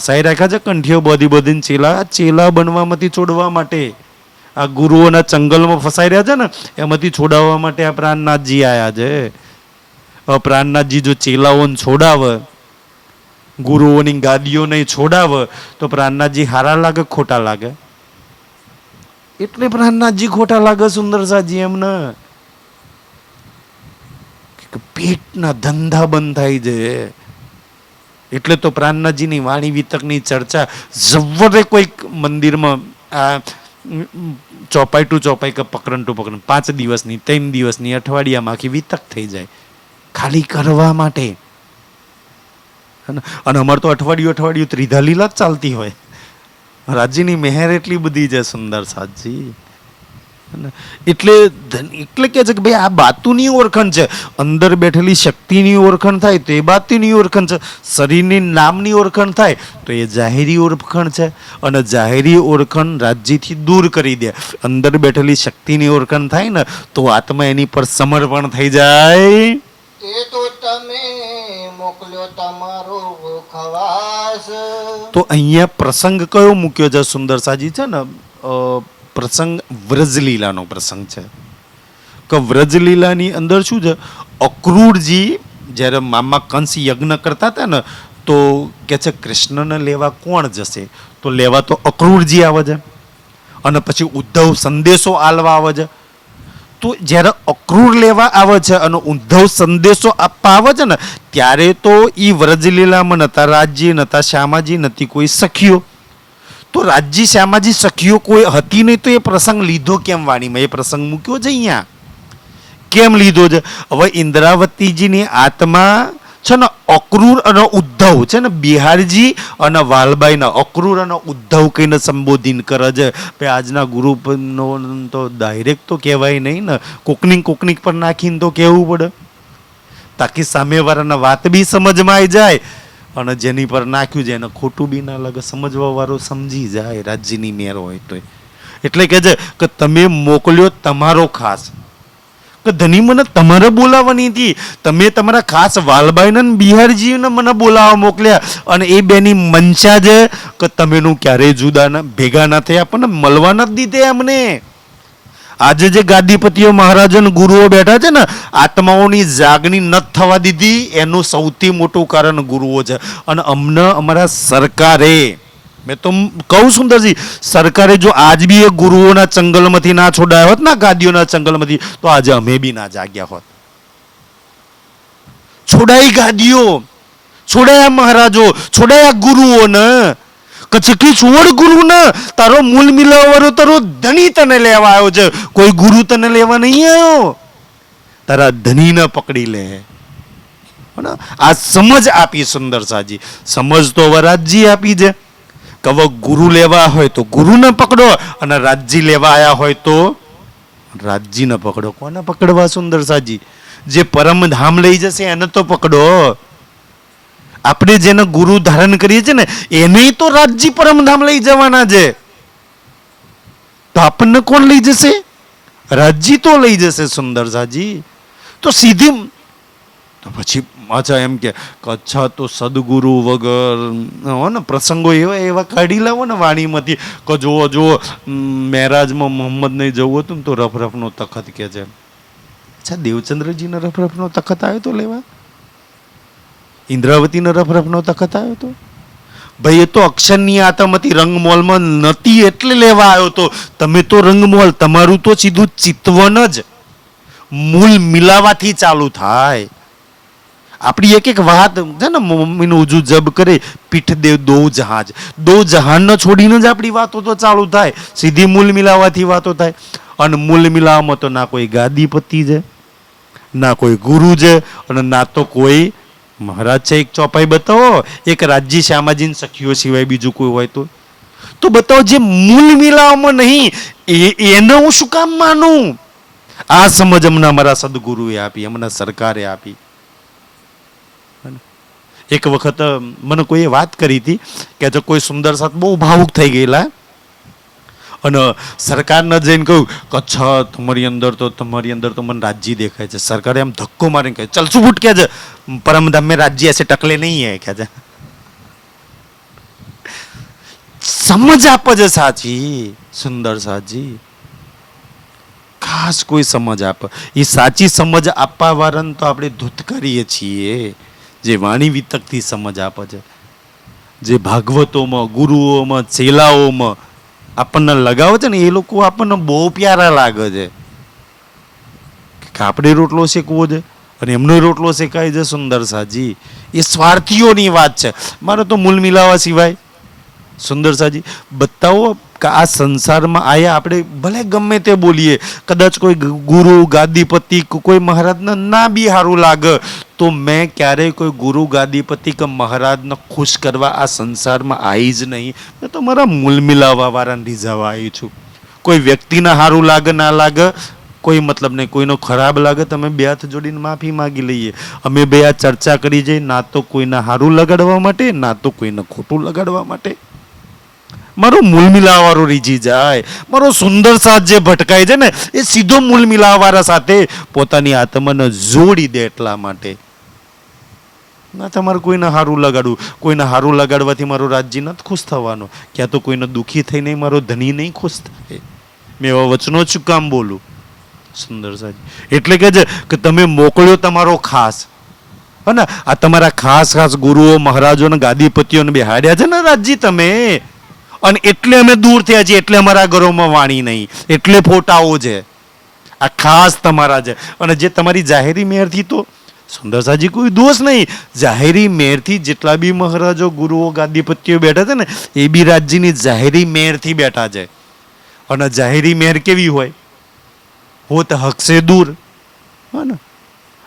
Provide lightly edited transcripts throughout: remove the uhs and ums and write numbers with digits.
ફસાઈ રાખ્યા છે કંઠીઓ બધી બધીને ચેલા બનવામાંથી છોડવા માટે, આ ગુરુઓના ચંગલમાં ફસાઈ રહ્યા છે ને એમાંથી છોડાવવા માટે આ પ્રાણનાથજી આયા છે. પ્રાણનાથજી જો ચેલાઓને છોડાવે, ગુરુઓની ગાદીઓ નહીં છોડાવે તો પ્રાણનાથજી હારા લાગે ખોટા લાગે? એટલે પ્રાણનાથજી ખોટા લાગે સુંદરસાજી એમને. પેટના ધંધા બંધ થાય છે એટલે તો પ્રાણનાથજીની વાણી વિતકની ચર્ચા જવરે કોઈક મંદિરમાં આ ચોપાઈ ટુ ચોપાઈ કે પકડન ટુ પકડન 5 દિવસની 3 દિવસની અઠવાડિયામાં આખી વિતક થઈ જાય ખાલી કરવા માટે. અને અમારે તો અઠવાડિયું ત્રિધા લીલા જ ચાલતી હોય. રાજ્યની મહેર એટલી બધી છે સુંદર સાજી. એટલે કે છે કે ભાઈ આ બાતુની ઓળખાણ છે, અંદર બેઠેલી શક્તિની ઓળખાણ થાય તો એ બાતુની ઓળખાણ છે, શરીરની નામની ઓળખાણ થાય તો એ જાહેરી ઓળખાણ છે. અને જાહેરી ઓળખાણ રાજ્યથી દૂર કરી દે, અંદર બેઠેલી શક્તિની ઓળખાણ થાય ને તો આત્મા એની પર સમર્પણ થઈ જાય. તે તો તમે મોકલ્યો તમારો ખવાસ. તો અહીંયા પ્રસંગ કયો મૂક્યો છે સુંદરસાજી? છે ને પ્રસંગ વ્રજલીલાનો પ્રસંગ છે કે વ્રજલીલાની અંદર શું છે, અક્રૂરજી જ્યારે મામા કંસ યજ્ઞ કરતા હતા ને તો કે છે કૃષ્ણને લેવા કોણ જશે? તો લેવા તો અક્રૂરજી આવે છે. અને પછી ઉદ્ધવ સંદેશો આલવા આવે છે. તો જ્યારે અક્રૂર લેવા આવે છે અને ઉદ્ધવ સંદેશો આપવા આવે છે ને ત્યારે તો એ વ્રજલીલામાં નતા રાજ્ય, નતા શ્યામાજી, નથી કોઈ સખીઓ. તો રાજ્ય શ્યામાજી સખીઓ કોઈ હતી નહીં તો એ પ્રસંગ લીધો કેમ વાણીમાં? એ પ્રસંગ મૂક્યો છે અહીંયા. કેમ લીધો છે? હવે ઇન્દ્રાવતીજીની આત્મા છે ને અક્રૂર અને ઉદ્ધવ છે ને બિહારજી અને વાલબાઈના અક્રૂર અને ઉદ્ધવ કહીને સંબોધન કરે છે. ભાઈ આજના ગુરુનો તો ડાયરેક્ટ તો કહેવાય નહીં ને, કોકનિક પર નાખીને તો કહેવું પડે તાકી સામેવાળાના વાત બી સમજમાં આવી જાય અને જેની પર નાખ્યું છે એને ખોટું બી ના લાગે, સમજવા વાળો સમજી જાય. રાજ્યની મેર હોય તો એટલે કે છે કે તમે મોકલ્યો તમારો ખાસ, કે ધની મને તમારે બોલાવવાની હતી, તમે તમારા ખાસ વાલબાઈને બિહારજીને મને બોલાવવા મોકલ્યા અને એ બેની મંશા છે કે તમેનું ક્યારેય જુદા ના ભેગા ના થયા, આપણને મળવા નથી દીધે એમને. આજે જે ગાદીપતિઓ મહારાજન ગુરુઓ બેઠા છે ને આત્માઓની જાગણી નથી થવા દીધી એનું સૌથી મોટું કારણ ગુરુઓ છે. અને અમને અમારા સરકારે, મેં તો કહું સુંદરજી, સરકારે જો આજ બી એ ગુરુઓના ચંગલમાંથી ના છોડાયા હોત ના ગાદીઓના ચંગલમાંથી તો આજે અમે બી ના જાગ્યા હોત. છોડાઈ ગાદીઓ, છોડાયા મહારાજો, છોડાયા ગુરુઓને. કચકી છોડ ગુરુ ને તારો મૂળ મિલાવવાનો તારો ધણી તને લેવા આવ્યો છે, કોઈ ગુરુ તને લેવા નહીં આવ્યો. તારા ધણીને પકડી લે. આ સમજ આપી સુંદર સાજી, સમજ તો વરાજી આપી છે કે હવે ગુરુ લેવા હોય તો ગુરુને પકડો અને રાજજી લેવા આવ્યા હોય તો રાજજીને પકડો. કોને પકડવા સુંદર સાજી? જે પરમધામ લઈ જશે એને તો પકડો. આપણે જેને ગુરુ ધારણ કરીએ છીએ ને એને તો રાજ્ય પરમધામ લઈ જવાના છે. તો આપણને કોણ લઈ જશે? રાજ્ય તો લઈ જશે સુંદર સાજી. તો સીધી તો પછી અચ્છા એમ કે અચ્છા તો સદગુરુ વગર હો ને પ્રસંગો એવા કાઢી લાવો ને વાણીમાંથી કે જુઓ મહેરાજમાં મોહમ્મદ નહીં જવું હતું ને તો રફરફનો તખત કે છે. અચ્છા દેવચંદ્રજીને રફરફનો તખત આવ્યો તો લેવા? ઇન્દ્રાવતીનો રફરફનો તખત આવ્યો તો? ભાઈ એ તો અક્ષરની આત્માથી રંગમોલમાં નથી એટલે લેવા આવ્યો તો. તમે તો રંગમોલ, તમારું તો સીધું ચિતવન જ મૂળ મિલાવાથી ચાલુ થાય. આપણી એક વાત છે ને મમ્મીનું ઉજુ જબ કરે પીઠ દેવ દો જહાન છોડીને જ આપણી વાતો તો ચાલુ થાય. સીધી મૂળ મિલાવાથી વાતો થાય. અને મૂળ મિલાવામાં તો ના કોઈ ગાદીપતિ છે, ના કોઈ ગુરુ છે અને ના તો કોઈ મહારાજ છે. એક ચોપાઈ બતાવો, એક રાજ્ય શ્યામાજી સખીઓ સિવાય બીજું કોઈ હોય તો બતાવો. જે મૂળ મિલાવવામાં નહીં એને હું શું કામ માનું? આ સમજ અમને અમારા સદગુરુએ આપી, અમને સરકારે આપી. એક વખત મને કોઈએ વાત કરી હતી કે જો કોઈ સુંદર સાથ બહુ ભાવુક થઈ ગયેલા અને સરકારને જઈને કહ્યું કે અચ્છા તમારી અંદર તો મને રાજ્ય દેખાય છે. સરકારે એમ ધક્કો મારીને કહે ચલ શું ફૂટ કે છે પરમધામ મેં રાજ્ય ऐसे टकले नहीं है क्या છે. સમજ આપે છે સાચી સુંદર સાજી, ખાસ કોઈ સમજ આપે. એ સાચી સમજ આપવા વાળાને તો આપણે ધૂતકારીએ છીએ, જે વાણી વિતકથી સમજ આપે છે, જે ભાગવતોમાં ગુરુઓમાં ચેલાઓમાં આપણને લગાવે છે ને, એ લોકો આપણને બહુ પ્યારા લાગે છે. કે આપણે રોટલો શેકવો છે અને એમનો રોટલો શેકાય છે સુંદર સાજી. એ સ્વાર્થીઓની વાત છે. મારે તો મૂલ મિલાવા સિવાય સુંદર સાજી બતાવો કે આ સંસારમાં આયા આપણે ભલે ગમે તે બોલીએ, કદાચ કોઈ ગુરુ ગાદીપતિ કોઈ મહારાજને ના બી સારું લાગે, તો મેં ક્યારેય કોઈ ગુરુ ગાદીપતિ કે મહારાજને ખુશ કરવા આ સંસારમાં આવી જ નહીં. મેં તો મારા મૂલ મિલાવા વાળાને રીઝાવા આવી છું. કોઈ વ્યક્તિને સારું લાગે ના લાગે કોઈ મતલબ નહીં, કોઈનો ખરાબ લાગે તમે બે હાથ જોડીને માફી માગી લઈએ. અમે બે આ ચર્ચા કરી જઈએ ના તો કોઈને સારું લગાડવા માટે, ના તો કોઈને ખોટું લગાડવા માટે. મારો મૂલ મિલાવાળો રીજી જાય, મારો સુંદર સાથ જે ભટકાય છે ને એ સીધો મૂલ મિલાવાળા સાથે પોતાની આત્માને જોડી દે એટલા માટે. ના તમારે કોઈને સારું લગાડવું, કોઈને સારું લગાડવાથી મારો રાજ્ય નથી ખુશ થવાનો, ક્યાં તો કોઈને દુઃખી થઈને મારો ધની નહીં ખુશ થાય. મેં એવા વચનો જ કામ બોલું સુંદર સાહેબ. એટલે કે છે કે તમે મોકલ્યો તમારો ખાસ, હે ને, આ તમારા ખાસ ખાસ ગુરુઓ મહારાજો ને ગાદીપતિઓને બેહાડ્યા છે ને રાજજી તમે, અને એટલે અમે દૂર થયા છીએ, એટલે અમારા ઘરોમાં વાણી નહીં, એટલે ફોટાઓ છે. આ ખાસ તમારા છે. અને જે તમારી જાહેરી મેરથી તો સુંદર સાજી કોઈ દોષ નહીં, જાહેરી મેરથી જેટલા બી મહારાજો ગુરુઓ ગાદીપતિઓ બેઠા છે ને એ બી રાજ્યની જાહેરી મેરથી બેઠા છે. અને જાહેરી મેર કેવી હોય, હોત હક સે દૂર, હે ને.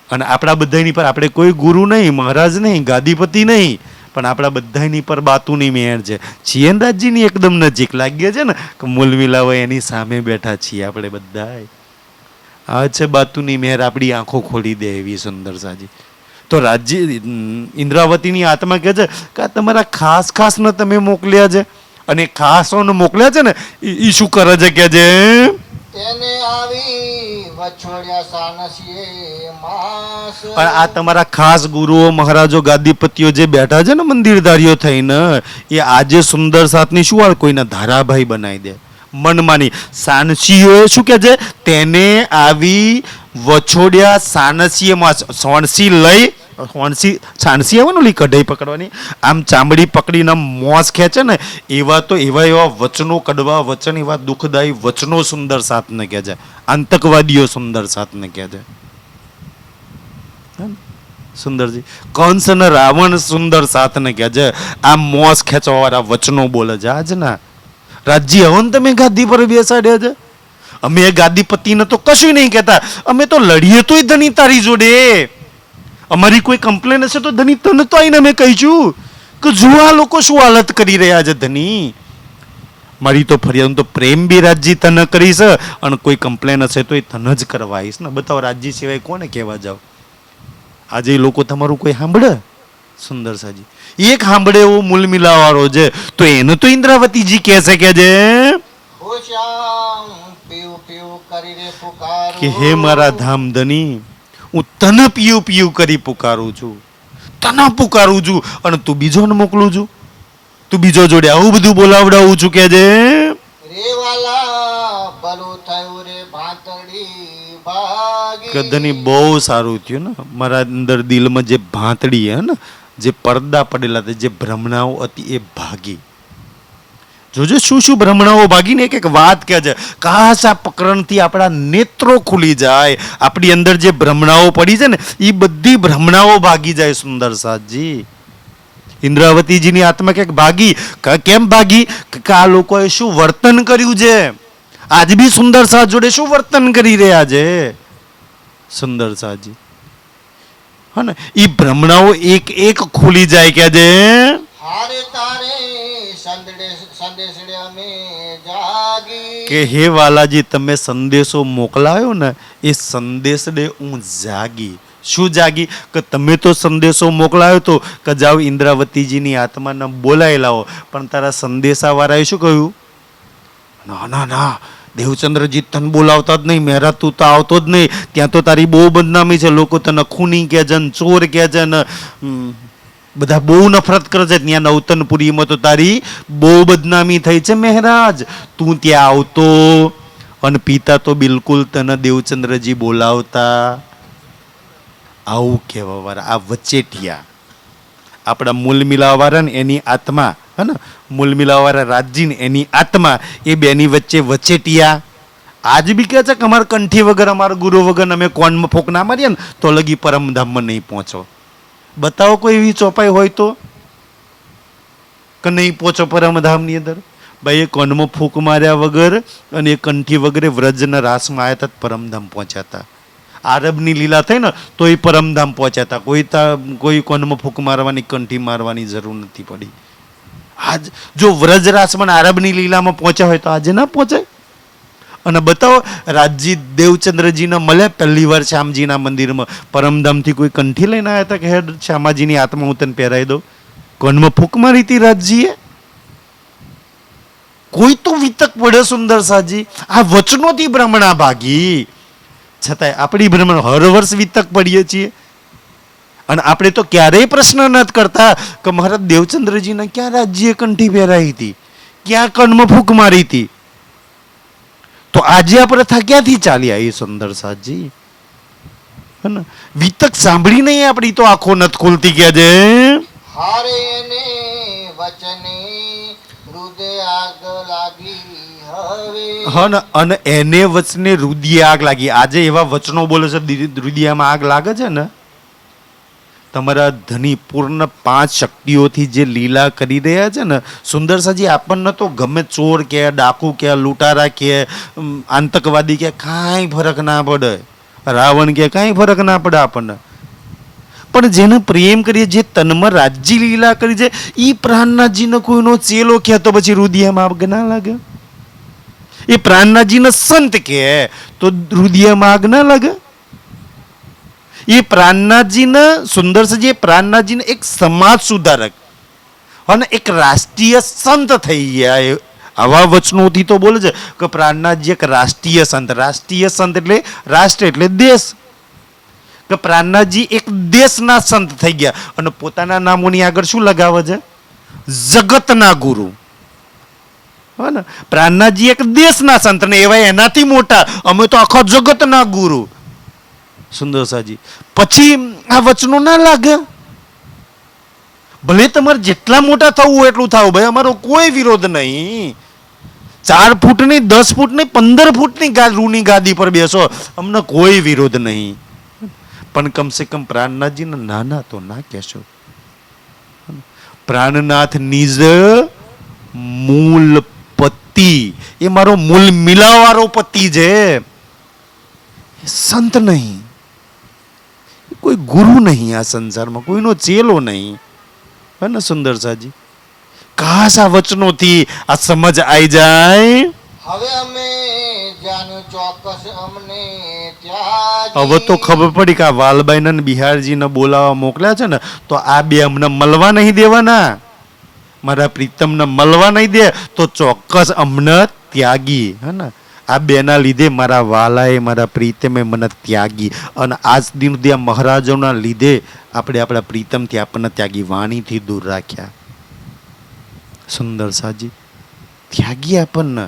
અને આપણા બધાની પર આપણે કોઈ ગુરુ નહીં, મહારાજ નહીં, ગાદીપતિ નહીં, પણ આપણા બધાની પર બાતુની મેર છે. છીએ ને રાજ્યની એકદમ નજીક લાગીએ છે ને કે મૂલ મિલાવા એની સામે બેઠા છીએ આપણે બધા. આ છે બાતુની મેર, આપણી આંખો ખોલી દે એવી સુંદર સાજી. તો રાજ્ય ઇન્દ્રાવતીની આત્મા કહે છે કે આ તમારા ખાસ ખાસને તમે મોકલ્યા છે, અને ખાસોને મોકલ્યા છે ને એ શું કરે છે કે છે તેને આવી વછોડ્યા સાનસીએ માસ. પણ આ તમારા ખાસ ગુરુઓ મહારાજો ગાદીપતિઓ જે બેઠા છે ને મંદિરધારીઓ થઈને, એ આજે સુંદર સાથની શું હાલ કોઈના ધારાભાઈ બનાવી દે મનમાની. સાનસીઓએ શું કે છે, તેને આવી વછોડ્યા સાનસીએ માસ. સોણસી લઈ છાણસી આવે ને ઓલી કઢાઈ પકડવાની, આમ ચામડી પકડીને મોસ ખેંચે ને, એવા તો એવા વચનો કડવા વચન, એવા દુઃખદાયી વચનો સુંદર સાથને કહે છે. આતંકવાદીઓ સુંદર સાથને કહે છે સુંદરજી. કંસ અને રાવણ સુંદર સાથને કહે છે આ મોસ ખેંચવા વાળા વચનો બોલે છે. આજ ના રાજ્ય હવે ને તમે ગાદી પર બેસાડ્યા છે. અમે એ ગાદીપતિને તો કશું નહીં કહેતા, અમે તો લડીએ તોય ધની તારી જોડે. અમારી કોઈ કમ્પ્લેન હશે તો ધની તને તો આવીને અમે કહીશું કે જો આ લોકો શું હાલત કરી રહ્યા છે ધની. મારી તો ફરિયાદ તો પ્રેમ બી રાજજી તને કરીશ, અને કોઈ કમ્પ્લેન હશે તો એ તને જ કરવા આવીશ ને. બતાવો રાજજી સિવાય કોને કહેવા જાવ. આજે એ લોકો તમારું કોઈ સાંભળે સુંદર સાજી, એક સાંભળે એવો મૂલ મિલાવાળો છે તો એને તો ઇન્દ્રાવતીજી કહેશે કે છે કે હે મારા ધામધની, હું તને પીયું પીયું કરી પુકારું છું, તને પુકારું છું, અને તું બીજોને મોકલું છું, તું બીજો જોડે આવું બધું બોલાવડાવું છું કે છે કદની. બહુ સારું થયું ને મારા અંદર દિલમાં જે ભાંતડી હે ને, જે પડદા પડેલા હતા, જે ભ્રમણાઓ હતી એ ભાગી. જોજો શું શું ભ્રમણાઓ ભાગીને એક એક વાત કહે છે. કાશ આ પ્રકરણથી આપણા નેત્રો ખુલી જાય, આપણી અંદર જે ભ્રમણાઓ પડી છે ને એ બધી ભ્રમણાઓ ભાગી જાય સુંદર સાજી. ઇન્દ્રાવતીજીની આત્મા ક્યાંક ભાગી. કેમ ભાગી? કે આ લોકોએ શું વર્તન કર્યું છે, આજ બી સુંદર સાથ જોડે શું વર્તન કરી રહ્યા છે સુંદર સાજી. હા ને, એ ભ્રમણાઓ એક એક ખુલી જાય કે છે કે હે વાલાજી તમે સંદેશો મોકલાયો ને એ સંદેશ દે હું જાગી. શું જાગી? કે તમે તો સંદેશો મોકલાયો તો કે જાઓ ઇન્દ્રાવતીજીની આત્માને બોલાવી લાવો, પણ તારા સંદેશા વાળાએ શું કહ્યું? ના ના ના દેવચંદ્રજી તને બોલાવતા જ નહીં, મહેરા તું તો આવતો જ નહીં, ત્યાં તો તારી બહુ બદનામી છે, લોકો તને ખૂની કહે છે ને ચોર કહે છે ને બધા બહુ નફરત કરે છે. ત્યાં નવતનપુરીમાં તો તારી બહુ બદનામી થઈ છે મહારાજ. તું ત્યાં આવતો અને પિતા તો બિલકુલ તને દેવચંદ્રજી બોલાવતા. આવું કહેવા વાળા આ વચેટિયા આપણા મૂલ મિલાવાળા ને એની આત્મા હે ને, મૂલ મિલાવાળા રાજજી ને એની આત્મા, એ બેની વચ્ચે વચેટિયા. આજ બી કહે છે કે અમારા કંઠી વગર અમારા ગુરુ વગર અમે કોનમાં ફોક ના મારીએ ને તો લગી પરમધામમાં નહીં પહોંચો. બતાવો કોઈ એવી ચોપાઈ હોય તો કે નહીં પહોંચો પરમધામની અંદર. ભાઈ એ કોનમાં ફૂંક માર્યા વગર અને એ કંઠી વગરે વ્રજના રાસમાં આવ્યા હતા, પરમધામ પહોંચ્યા હતા. આરબની લીલા થઈ ને તો એ પરમધામ પહોંચ્યા હતા. કોઈ કોનમાં ફૂંક મારવાની, કંઠી મારવાની જરૂર નથી પડી. આજ જો વ્રજરાસમાં આરબની લીલામાં પહોંચ્યા હોય તો આજે ના પહોંચાય. અને બતાવો રાજજી દેવચંદ્રજીને મળ્યા પહેલી વાર શ્યામજીના મંદિરમાં, પરમધામથી કોઈ કંઠી લઈને આવ્યા હતા કે હેડ શ્યામાજીની આત્મા હું તને પહેરાવી દઉં? કોનમાં ફૂંક મારી હતી રાજજીએ? કોઈ તો વિતક પડે સુંદર સાજી. આ વચનોથી ભ્રમણા ભાગી, છતાંય આપણી ભ્રમણ હર વર્ષ વિતક પડીએ છીએ. અને આપણે તો ક્યારેય પ્રશ્ન નથી કરતા કે મહારાજ દેવચંદ્રજીને ક્યાં રાજ્યએ કંઠી પહેરાઈ હતી, ક્યાં કણમાં ફૂંક મારી હતી. તો આજે આ પ્રથા ક્યાંથી ચાલી આવી સુંદર સાજી? હે ને, વિતક સાંભળી નહીં આપણી તો આંખો નથી ખુલતી કે છે. હારે ને વચને હૃદય આગ લાગી હવે. હા ને, અને એને વચને રુદિએ આગ લાગી. આજે એવા વચનો બોલે છે રુદિયામાં આગ લાગે છે ને. તમારા ધની પૂર્ણ 5 શક્તિઓથી જે લીલા કરી રહ્યા છે ને સુંદર સાજી, આપણને તો ગમે ચોર કે ડાકુ કે લૂંટારા કે આતંકવાદી કે કાંઈ ફરક ના પડે, રાવણ કે કાંઈ ફરક ના પડે આપણને. પણ જેને પ્રેમ કરીએ, જે તનમાં રાજ્ય લીલા કરી છે, એ પ્રાણનાથજીને કોઈનો ચેલો કે તો પછી રુદિયામાં આગ ના લાગે? એ પ્રાણનાથજીને સંત કે તો રુદિયામાં આગ ના લાગે? એ પ્રાણનાથજીને સુંદર છે, જે પ્રાણનાથજીને એક સમાજ સુધારક અને એક રાષ્ટ્રીય સંત થઈ ગયા. આવા વચનોથી તો બોલે છે કે પ્રાણનાથજી એક રાષ્ટ્રીય સંત. રાષ્ટ્રીય સંત એટલે રાષ્ટ્ર એટલે દેશ. કે પ્રાણનાથજી એક દેશના સંત થઈ ગયા અને પોતાના નામોની આગળ શું લગાવે છે? જગતના ગુરુ. હા ને, પ્રાણનાથજી એક દેશના સંત ને એવા એનાથી મોટા અમે તો આખા જગતના ગુરુ. સુંદર સાજી, પછી આ વચનો ના લાગે? ભલે તમારે જેટલા મોટા થવું હોય એટલું થાવ, ભાઈ અમારો કોઈ વિરોધ નહીં. 4 ફૂટની 10 ફૂટની 15 ફૂટની રૂની ગાદી પર બેસો, અમને કોઈ વિરોધ નહીં. પણ કમસે કમ પ્રાણનાથજીને નાના તો ના કહેશો. પ્રાણનાથ નિજ મૂલ પતિ, એ મારો મૂલ મિલાવાળો પતિ છે, સંત નહીં, કોઈ ગુરુ નહીં આ સંસારમાં, કોઈનો ચેલો નહીં. હે ને સુંદર સાજી, કાશ આ વચનોથી આ સમજ આવી જાય. હવે અમે જાણ્યું ચોક્કસ અમને ત્યાં. હવે તો ખબર પડી કે આ વાલબાઈને ને બિહારજીને બોલાવવા મોકલ્યા છે ને તો આ બે અમને મળવા નહીં દેવાના. મારા પ્રીતમને મળવા નહીં દે તો ચોક્કસ અમને ત્યાગી. હે ને, આ બેના લીધે મારા વાલાએ, મારા પ્રીતમે મને ત્યાગી. અને આજ દિન સુધી આ મહારાજોના લીધે આપણે આપણા પ્રીતમથી આપણને ત્યાગી, વાણીથી દૂર રાખ્યા. સુંદર સાજી, ત્યાગી આપણને.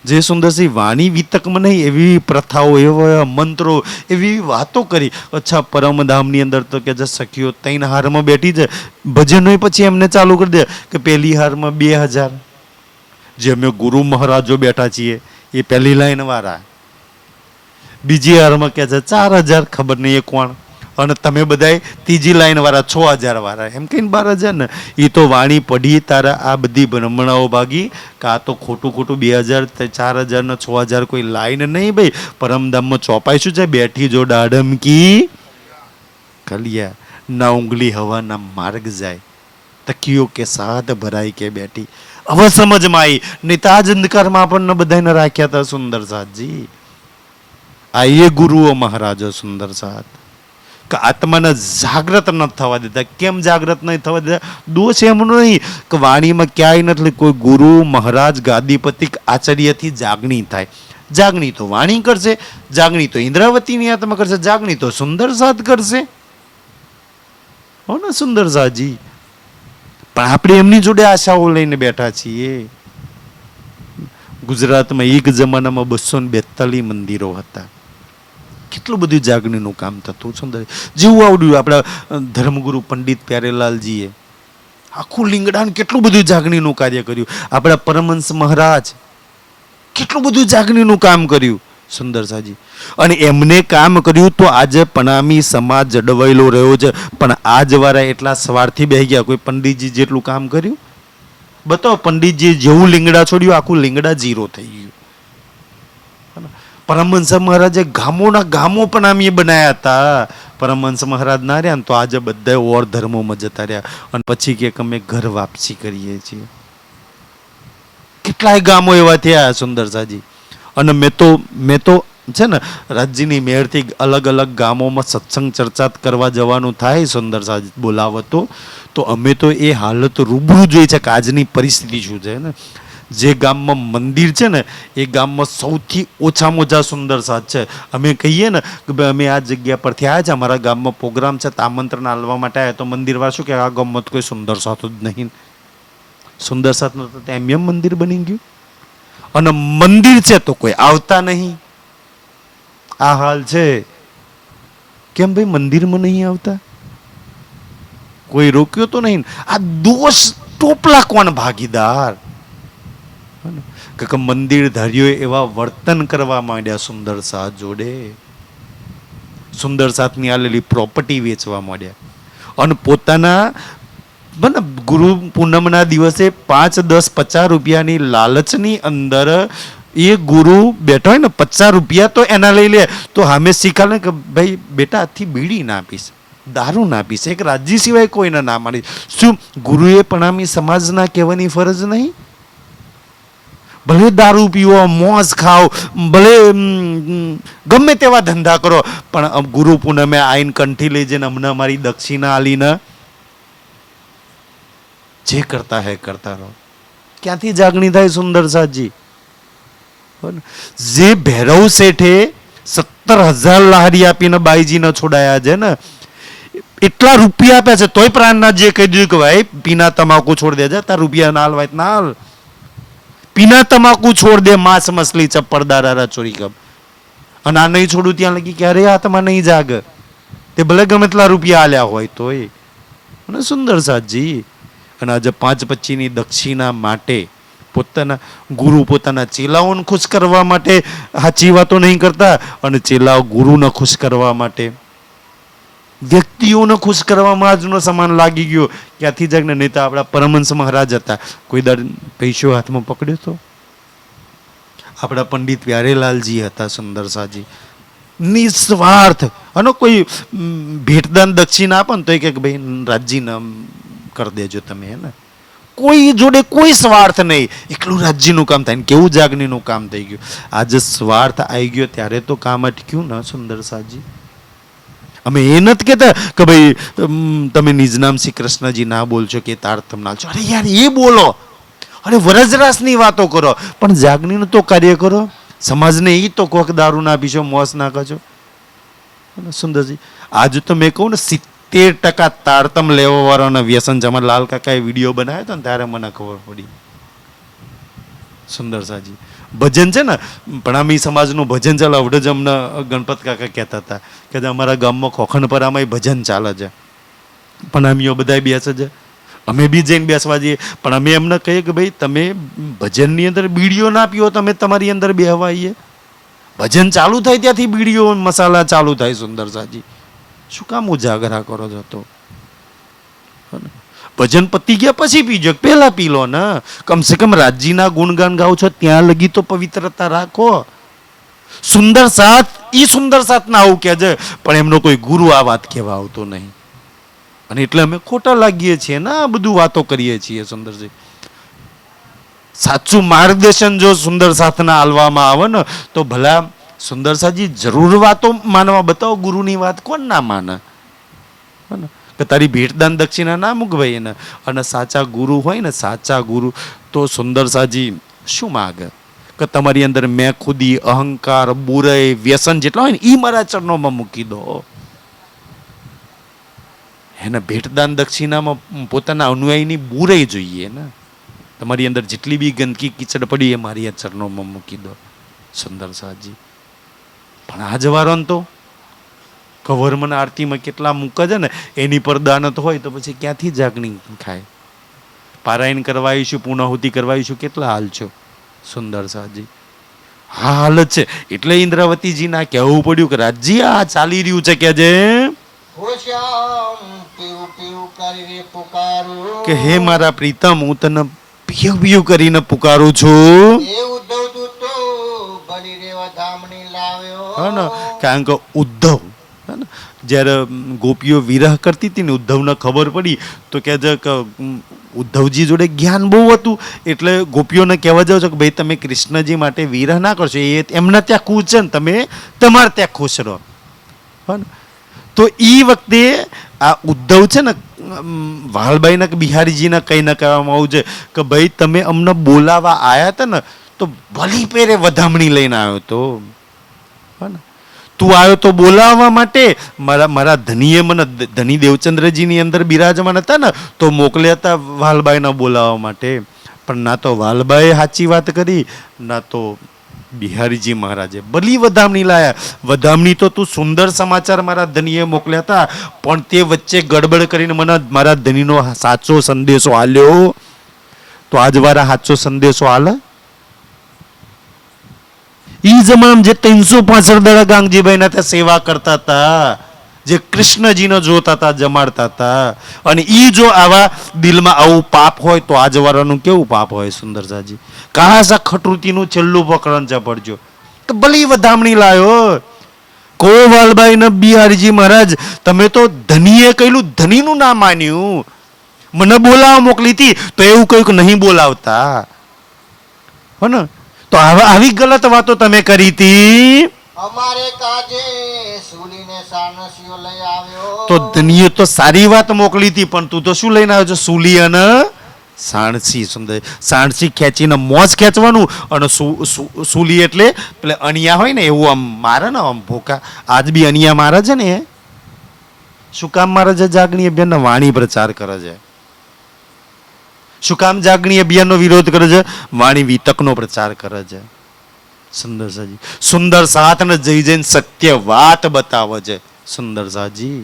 જે સુંદરસિંહ વાણી વિતકમાં નહીં એવી પ્રથાઓ, એવા મંત્રો, એવી વાતો કરી. અચ્છા, પરમધામની અંદર તો કે જે સખીઓ 3 હારમાં બેઠી છે, ભજનો પછી એમને ચાલુ કરી દે કે પહેલી હારમાં 2000. જે અમે ગુરુ મહારાજો બેઠા છીએ એ પહેલી લાઈન વાળા, બીજી હારમાં કે છે 4000, ખબર નહીં એ કોણ, અને તમે બધા ત્રીજી લાઈન વાળા 6000 વાળા, એમ કહીને 12000 ને. એ તો વાણી પઢી તારા આ બધી બ્રહ્મણાઓ ભાગી કે આ તો ખોટું 2000 4000 ને 6000 કોઈ લાઈન નહીં ભાઈ. પરમધામમાં ચોપાઈ શું છે? બેઠી જો દાડમકી કલિયા, ના ઉંગલી હવાના માર્ગ જાય, તકીઓ કે સાથ ભરાઈ કે બેઠી. હવે સમજમાં આવી, નહીં તો આ જ અંધકારમાં આપણને બધાને રાખ્યા હતા સુંદર સાથજી. આ એ ગુરુઓ મહારાજો સુંદર સાથ કે આત્માને જાગ્રત ન થવા દેતા. કેમ જાગ્રત નહીં થવા દેતા? દોષ એમનો નહીં કે વાણીમાં ક્યાંય નથી કોઈ ગુરુ મહારાજ ગાદીપતિ આચાર્યથી જાગણી થાય. જાગણી તો વાણી કરશે, જાગણી તો ઇન્દ્રાવતીની આત્મા કરશે, જાગણી તો સુંદર સાથ કરશે. હો ને સુંદર સાજી, પણ આપણે એમની જોડે આશાઓ લઈને બેઠા છીએ. ગુજરાતમાં એક જમાનામાં 242 મંદિરો હતા. કેટલું બધું જાગણીનું કામ થતું સુંદર. જેવું આવડ્યું આપણા ધર્મગુરુ પંડિત પ્યારેલાલજીએ આખું લીંગડાને કેટલું બધું જાગણીનું કાર્ય કર્યું. આપણા પરમહંસ મહારાજ કેટલું બધું જાગણીનું કામ કર્યું સુંદર સાજી. અને એમને કામ કર્યું તો આજે પનામી સમાજ જડવાયેલો રહ્યો છે. પણ આજ વાળા એટલા સ્વાર્થી બેસી ગયા. કોઈ પંડિતજી જેટલું કામ કર્યું બતાવો. પંડિતજી જેવું લીંગડા છોડ્યું આખું લીંગડા જીરો થઈ ગયું. પરમહંસ મહારાજે ગામોના ગામો પનામી બનાવ્યા હતા. પરમહંસ મહારાજ ના રહ્યા ને તો આજે બધા ઓર ધર્મોમાં જતા રહ્યા. અને પછી કે અમે ઘર વાપસી કરીએ છીએ. કેટલાય ગામો એવા થયા સુંદર સાજી. અને મેં તો છે ને રાજ્યની મેયરથી અલગ અલગ ગામોમાં સત્સંગ ચર્ચા કરવા જવાનું થાય સુંદર સાજી બોલાવતો. તો અમે તો એ હાલત રૂબરૂ જોઈ છે કે આજની પરિસ્થિતિ શું છે ને. જે ગામમાં મંદિર છે ને એ ગામમાં સૌથી ઓછામાં ઓછા સુંદર સાથ છે. અમે કહીએ ને કે ભાઈ અમે આ જગ્યા પરથી આવ્યા છે, અમારા ગામમાં પ્રોગ્રામ છે, તો આમંત્રણ આપવા માટે આવ્યા. તો મંદિરવાળા શું કે આ ગામમાં તો કોઈ સુંદર સાથ જ નહીં. સુંદર સાથનું તો ત્યાં એમ મંદિર બની ગયું. અને મંદિર છે તો કોઈ આવતા નહીં. આ હાલ છે. કેમ ભાઈ મંદિરમાં નહીં આવતા? કોઈ રોક્યો તો નહીં. આ દોષ ટોપલા કોણ ભાગીદાર? કે મંદિર ધારીઓ એવા વર્તન કરવા માંડ્યા સુંદર સાથ જોડે. સુંદર સાથની આલેલી પ્રોપર્ટી વેચવા માંડ્યા. અને પોતાના ગુરુ પૂનમના દિવસે 5, 10, 50 રૂપિયાની લાલચની અંદર એ ગુરુ બેઠો હોય ને 50 રૂપિયા તો એના લઈ લે. તો સામે શીખાડે કે ભાઈ બેટા આથી બીડી ના પીશ, દારૂ ના પીશ, એક રાજ્ય સિવાય કોઈને ના માની. શું ગુરુએ પણામી સમાજના કહેવાની ફરજ નહીં? ભલે દારૂ પીવો, મોજ ખાઓ, ભલે ગમે તેવા ધંધા કરો, પણ ગુરુ પૂનમે આઈન કંઠી લઈ જઈને અમને અમારી દક્ષિણા આલીને જે કરતા હે કરતા રહો. ક્યાંથી જાગણી થાય સુંદર સાજી? જે ભૈરવ શેઠે 17,000 લાહરી આપીને બાઈજીને છોડાયા છે ને, એટલા રૂપિયા આપ્યા છે તોય પ્રાણનાથજીએ કહી દીધું કે ભાઈ પીના તમાકુ છોડ દે. તાર રૂપિયા ના હાલવાય ના હાલ. પીના તમાકુ છોડ દે, માંસ મછલી ચપ્પડ દારા ચોરી કબ. અને આ નહીં છોડું ત્યાં લગી ક્યારે આત્મા નહીં જાગ. તે ભલે ગમે એટલા રૂપિયા આલ્યા હોય તોય. અને સુંદર સાજી. અને આજે 5-25ની દક્ષિણા માટે પોતાના ગુરુ પોતાના ચેલાઓને ખુશ કરવા માટે સાચી વાતો નહીં કરતા. અને ચેલાઓ ગુરુને ખુશ કરવા માટે વ્યક્તિઓને ખુશ કરવામાં આજનો સમાન લાગી ગયો. ક્યાંથી જાગને? નહીં તો આપણા પરમહંસ મહારાજ હતા. કોઈ દર પૈસો હાથમાં પકડ્યો તો? આપણા પંડિત પ્યારેલાલજી હતા સુંદર સાજી. નિસ્વાર્થ. અને કોઈ ભેટદાન દક્ષિણા આપો ને તો કે ભાઈ રાજ્યને કરી દેજો તમે. હે ને કોઈ જોડે કોઈ સ્વાર્થ નહીં. એટલું રાજ્યનું કામ થાય ને કેવું જાગણીનું કામ થઈ ગયું. આજે સ્વાર્થ આવી ગયો ત્યારે તો કામ અટક્યું ને સુંદર સાજી. અમે એ નથી કહેતા કે ભાઈ તમે નિજ નામ શ્રી કૃષ્ણજી ના બોલશો કે તારતમ ના છો. અરે યાર એ બોલો. અરે વરજરાસની વાતો કરો, પણ જાગણીનું તો કાર્ય કરો. સમાજને એ તો કોક દારૂ ના પીશો, મોસ ના કરજો. સુંદરજી આજે તો મેં કહું ને 70% તારતમ લેવા વાળાના વ્યસન છે. અમારા લાલ કાકાએ વિડીયો બનાવ્યો હતો ને ત્યારે મને ખબર પડી. સુંદર સાજી ભજન છે ને પણામી સમાજનું ભજન ચાલે. અવડે જ અમને ગણપત કાકા કહેતા હતા કે અમારા ગામમાં ખોખણપરામાં ભજન ચાલે છે. પણામીઓ બધા બેસે છે. અમે બી જઈને બેસવા જઈએ. પણ અમે એમને કહીએ કે ભાઈ તમે ભજનની અંદર બીડીઓ ના પીઓ, તમે તમારી અંદર બેહવા આવીએ. ભજન ચાલુ થાય ત્યાંથી બીડીઓ મસાલા ચાલુ થાય. સુંદર સાજી શું કામ ઉજાગરા કરો છો? તો ભજન પતી ગયા પછી પીજો, પહેલા પી લો ને. કમસે કમ રાજ્યના ગુણગાન ગાઓ છો ત્યાં લગી તો પવિત્રતા રાખો. સુંદર સાથ ઈ સુંદર સાથ ના આવું કે છે, પણ એમનો કોઈ ગુરુ આ વાત કહેવા આવતો નહીં. અને એટલે અમે ખોટા લાગીએ છીએ ને આ બધું વાતો કરીએ છીએ. સુંદરજી સાચું માર્ગદર્શન જો સુંદર સાથના આલવામાં આવે ને તો ભલા સુંદર સાજી જરૂર વાતો માનવા બતાવો. ગુરુની વાત કોણ ના માને? કે તારી ભેટદાન દક્ષિણા ના મૂક ભાઈ એને. અને સાચા ગુરુ હોય ને, સાચા ગુરુ તો સુંદર સાજી શું માગે કે તમારી અંદર મેં ખુદી, અહંકાર, બુરાઈ, વ્યસન જેટલા હોય ને એ મારા ચરણોમાં મૂકી દો. એને ભેટદાન દક્ષિણામાં પોતાના અનુયાયીની બુરાઈ જોઈએ ને. તમારી અંદર જેટલી બી ગંદકી કીચડ પડી એ મારી આ ચરણોમાં મૂકી દો સુંદર સાજી. પણ આ જવારોન તો કવરમાં આરતીમાં કેટલા મૂકે છે ને, એની પર દાનત હોય તો પછી ક્યાંથી જાગણી ખાય? પારાયણ કરવાઈશું, પૂર્ણાહુતિ કરવાઈશું, કેટલા હાલ છો સુંદર સાજી. હા હાલ જ છે. એટલે ઇન્દ્રાવતીજીના કહેવું પડ્યું કે રાજજી આ ચાલી રહ્યું છે કે જે હો શ્યામ પીવું પીવું કરીને પુકારું, કે હે મારા પ્રીતમ હું તને પીયું પીયું કરીને પુકારું છું. એ ઉદ્ધવ દૂતો બળી રેવા ધામણી લાવ્યો. હા ને, કારણ કે ઉદ્ધવ હે ને, જ્યારે ગોપીઓ વિરહ કરતી હતી ને, ઉદ્ધવને ખબર પડી તો કહે છે કે ઉદ્ધવજી જોડે જ્ઞાન બહુ હતું, એટલે ગોપીઓને કહેવા જાવ છો કે ભાઈ તમે કૃષ્ણજી માટે વિરહ ના કરશો, એ એમના ત્યાં ખુશ છે ને તમે તમારે ત્યાં ખુશ રહો. હા ને, તો એ વખતે આ ઉદ્ધવ છે ને વાલબાઈના કે બિહારીજીના કંઈ ના કહેવામાં આવું છે કે ભાઈ તમે અમને બોલાવા આવ્યા હતા ને તો ભલી પેરે વધામણી લઈને આવ્યો તો. હા ને, તું આવ્યો તો બોલાવવા માટે, મારા ધનીએ મને, ધની દેવચંદ્રજીની અંદર બિરાજમાન હતા ને તો મોકલ્યા હતા વાલબાઈને બોલાવવા માટે. પણ ના તો વાલબાઈએ સાચી વાત કરી, ના તો બિહારીજી મહારાજે ભલી વધામણી લાયા. વધામણી તો તું સુંદર સમાચાર મારા ધનીએ મોકલ્યા હતા, પણ તે વચ્ચે ગડબડ કરીને મને મારા ધનીનો સાચો સંદેશો આલ્યો. તો આજ વારા સાચો સંદેશો આલે ઈ જમામ જે 365 દાડા ગાંગજીભાઈના ત્યાં સેવા કરતા હતા, જે કૃષ્ણજીને જોતા હતા, જમાડતા હતા, અને ઈ જો આવા દિલમાં આવું પાપ હોય તો આજ વાળાનું કેવું પાપ હોય સુંદરસાજી. કાસા ખટૃતીનું છેલ્લું પ્રકરણ છે પડજો તો ભલી વધામણી લાયો. કોવાલબાઈ ને બિહારીજી મહારાજ તમે તો ધનીએ કહેલું, ધનીનું ના માન્યું. મને બોલાવા મોકલી હતી તો એવું કહ્યું કે નહીં બોલાવતા. હો ને, તો આવી ગલત વાતો તમે કરી હતી. અમારે કાજે સૂલીને સાણસીઓ લઈ આવ્યો. તો ધનીએ તો સારી વાત મોકલી હતી, પણ તું તો શું લઈને આવ્યો છો? સૂલી અને સાણસી. સુંદર સાણસી ખેંચીને મોજ ખેંચવાનું, અને સૂલી એટલે પેલે અણિયા હોય ને એવું આમ મારે ને આમ ભોકા. આજ બી અણિયા મારે છે ને, શું કામ મારે છે? જાગણી અભિયાનનો વાણી પ્રચાર કરે છે. શું કામ જાગણી અભિયાનનો વિરોધ કરે છે? વાણી વિતકનો પ્રચાર કરે છે. સુંદર સાજી સુંદર સાથને જઈ જઈને સત્ય વાત બતાવે છે. સુંદર સાજી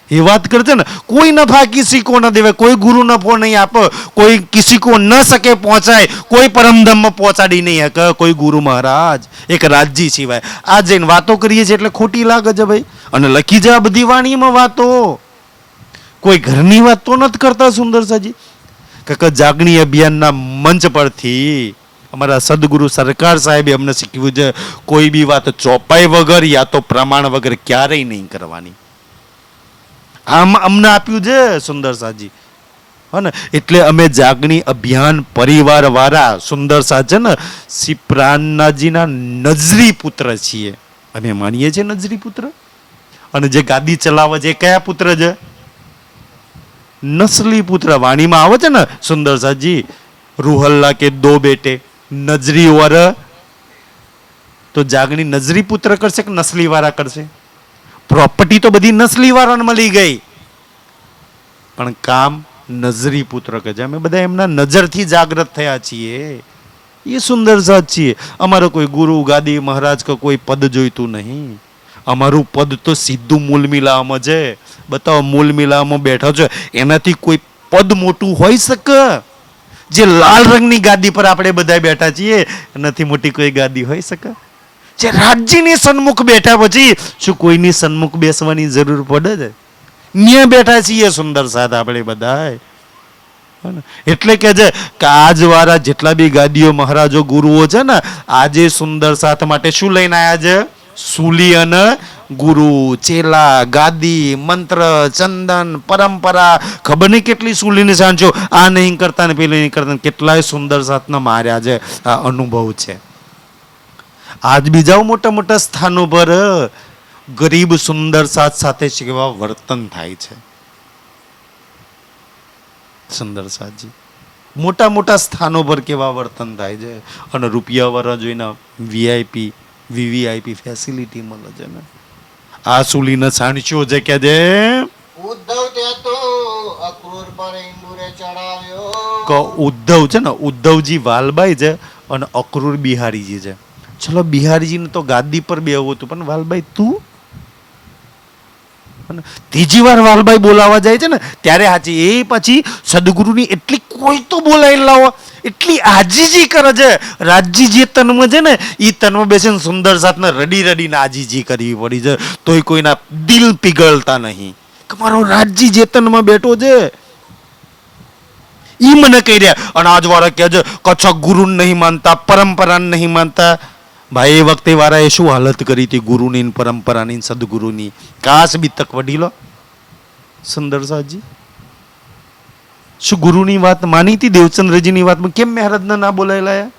એ વાત કરે છે ને, કોઈ નફા કિસી को न देवे, કોઈ ગુરુ નફો નહીં આપે, કોઈ કિસી को ન સકે પહોંચાય, કોઈ પરમધામમાં પહોંચાડી નહીં શકે કોઈ ગુરુ મહારાજ એક રાજજી સિવાય. આ જઈને વાતો કરીએ છીએ એટલે ખોટી લાગે છે ભાઈ, અને લખી જાય બધી વાણીમાં વાતો. કોઈ ઘરની વાત તો નથી કરતા સુંદર સાજી. કે જાગણી અભિયાનના મંચ પરથી અમારા સદગુરુ સરકાર સાહેબે અમને શીખવ્યું છે કોઈ બી વાત ચોપાઈ વગર યા તો પ્રમાણ વગર ક્યારેય નહીં કરવાની. આમ અમને આપ્યું છે સુંદર સાજી. હા ને, એટલે અમે જાગણી અભિયાન પરિવાર વાળા સુંદર સા છે ને શ્રી પ્રાણનાથજીના નજરી પુત્ર છીએ. અમે માનીએ છીએ નજરી પુત્ર. અને જે ગાદી ચલાવે છે કયા પુત્ર છે? નસલી પુત્ર. વાણીમાં આવે છે ને સુંદર સાજી, રૂહલ્લા કે દો બેટે નજરી ઓર. તો જાગણી નજરી પુત્ર કરશે કે નસલી વાળા કરશે? પ્રોપર્ટી તો બધી નસલી વાળાને મળી ગઈ, પણ કામ નજરી પુત્ર કે છે. અમે બધા એમના નજરથી જાગૃત થયા છીએ. એ સુંદર સાથ છીએ. અમારો કોઈ ગુરુ ગાદી મહારાજ કે કોઈ પદ જોઈતું નહીં. અમારું પદ તો સીધું મૂલ મિલાવામાં છે. બતાવો મૂલ મિલાવામાં બેઠા છો, એનાથી કોઈ પદ મોટું હોઈ શકે? જે લાલ રંગની ગાદી પર આપણે બધા બેઠા છીએ એનાથી મોટી કોઈ ગાદી હોઈ શકે? જે રાજ્યની સન્મુખ બેઠા પછી શું કોઈની સન્મુખ બેસવાની જરૂર પડે છે? ન્યા બેઠા છીએ સુંદર સાથ આપણે બધા. એટલે કે છે કે આજ વાળા જેટલા બી ગાદીઓ મહારાજો ગુરુઓ છે ને, આજે સુંદર સાથ માટે શું લઈને આવ્યા છે? સૂલી અને ગુરુ, ચેલા, ગાદી, મંત્ર, ચંદન, પરંપરા, ખબર નહીં કેટલી સૂલીને સાંચો. આ નહીં કરતા ને પેલું નહીં કરતા, કેટલાય સુંદર સાથના માર્યા છે. આ અનુભવ છે. આજ બીજા મોટા મોટા સ્થાનો પર ગરીબ સુંદર સાથ સાથે કેવા વર્તન થાય છે સુંદર સાથજી. મોટા મોટા સ્થાનો પર કેવા વર્તન થાય છે, અને રૂપિયા વાળા જોઈને વીઆઈપી વીવીઆઈપી ફેસિલિટી મળે છે ને. આ સુલીને સાણસ્યો છે કે જે ઉદ્ધવ કે ઉદ્ધવ છે ને, ઉદ્ધવજી વાલબાઈ છે અને અક્રૂર બિહારીજી છે. ચલો બિહારીજીને તો ગાદી પર બેહવું હતું, પણ વાલબાઈ તું? અને ત્રીજી વાર વાલબાઈ બોલાવા જાય છે ને ત્યારે સાચી એ પછી સદગુરુની એટલી કોઈ તો બોલાવી લાવો, એટલી આજીજી કરે છે. રાજજી જે તનમાં છે ને એ તનમાં બેસીને સુંદર સાથને રડી રડીને આજીજી કરવી પડી છે, તોય કોઈના દિલ પીગળતા નહીં કે મારો રાજજી જે તનમાં બેઠો છે. ઈ મને કહી રહ્યા અને આજ વાળા કહે છે કચ્છ ગુરુને નહીં માનતા, પરંપરાને નહીં માનતા. ભાઈ એ વખતે વાળાએ શું હાલત કરી હતી ગુરુની, પરંપરાની, સદગુરુની. કાશ બી તક વડીલો સુંદર સાજી શું ગુરુની વાત માની હતી? દેવચંદ્રજીની વાતમાં કેમ મહારાજને ના બોલાવી લાયા?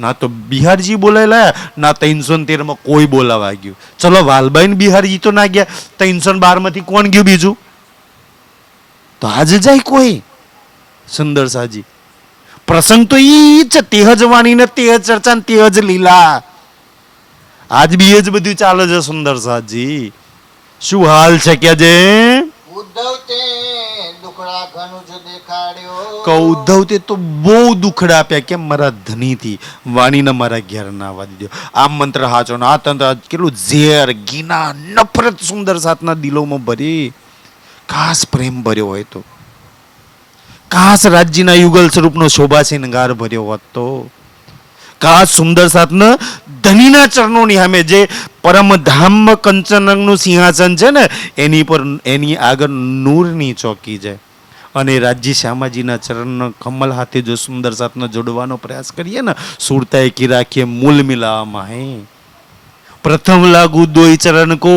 ના તો બિહારજી બોલાવી લાયા, ના 313 માં કોઈ બોલાવા ગયું. ચલો વાલબાઈ ને બિહારજી તો ના ગયા, 312 માંથી કોણ ગયું બીજું? તો આજે જાય કોઈ સુંદર સાજી. પ્રસંગ તો ઈ જ તે જ વાણી ને તે જ ચર્ચા ને તે જ લીલા. આજ બી એ જ બધું ચાલે છે સુંદર સાજી. શું હાલ છે કે જે ઉદ્ધવ તે દુખડા ઘણું જ દેખાડ્યો. કે ઉદ્ધવ તે તો બહુ દુખડા આપ્યા, કેમ મારા ધનીથી વાણીને મારા ઘેર ના આવવા દીધો. આ મંત્ર હાચો ને આ તંત્ર કેટલું ઝેર, ગીના, નફરત સુંદર સાથના દિલોમાં ભરી. ખાસ પ્રેમ ભર્યો હોય તો, કાશ રાજ્યના યુગલ સ્વરૂપનો શોભા શિંગાર ભર્યો હોત તો, કાશ સુંદર સાથના ધનીના ચરણોની સામે જે પરમધામ કંચનનું સિંહાસન છે ને એની પર એની આગળ નૂરની ચોકી છે અને રાજ્ય શ્યામાજીના ચરણનો કમલ હાથે જો સુંદર સાથનો જોડવાનો પ્રયાસ કરીએ ને, સુરતા એકી રાખીએ મૂલ મિલાવામાં હે. પ્રથમ લાગુ દોઈ ચરણ કો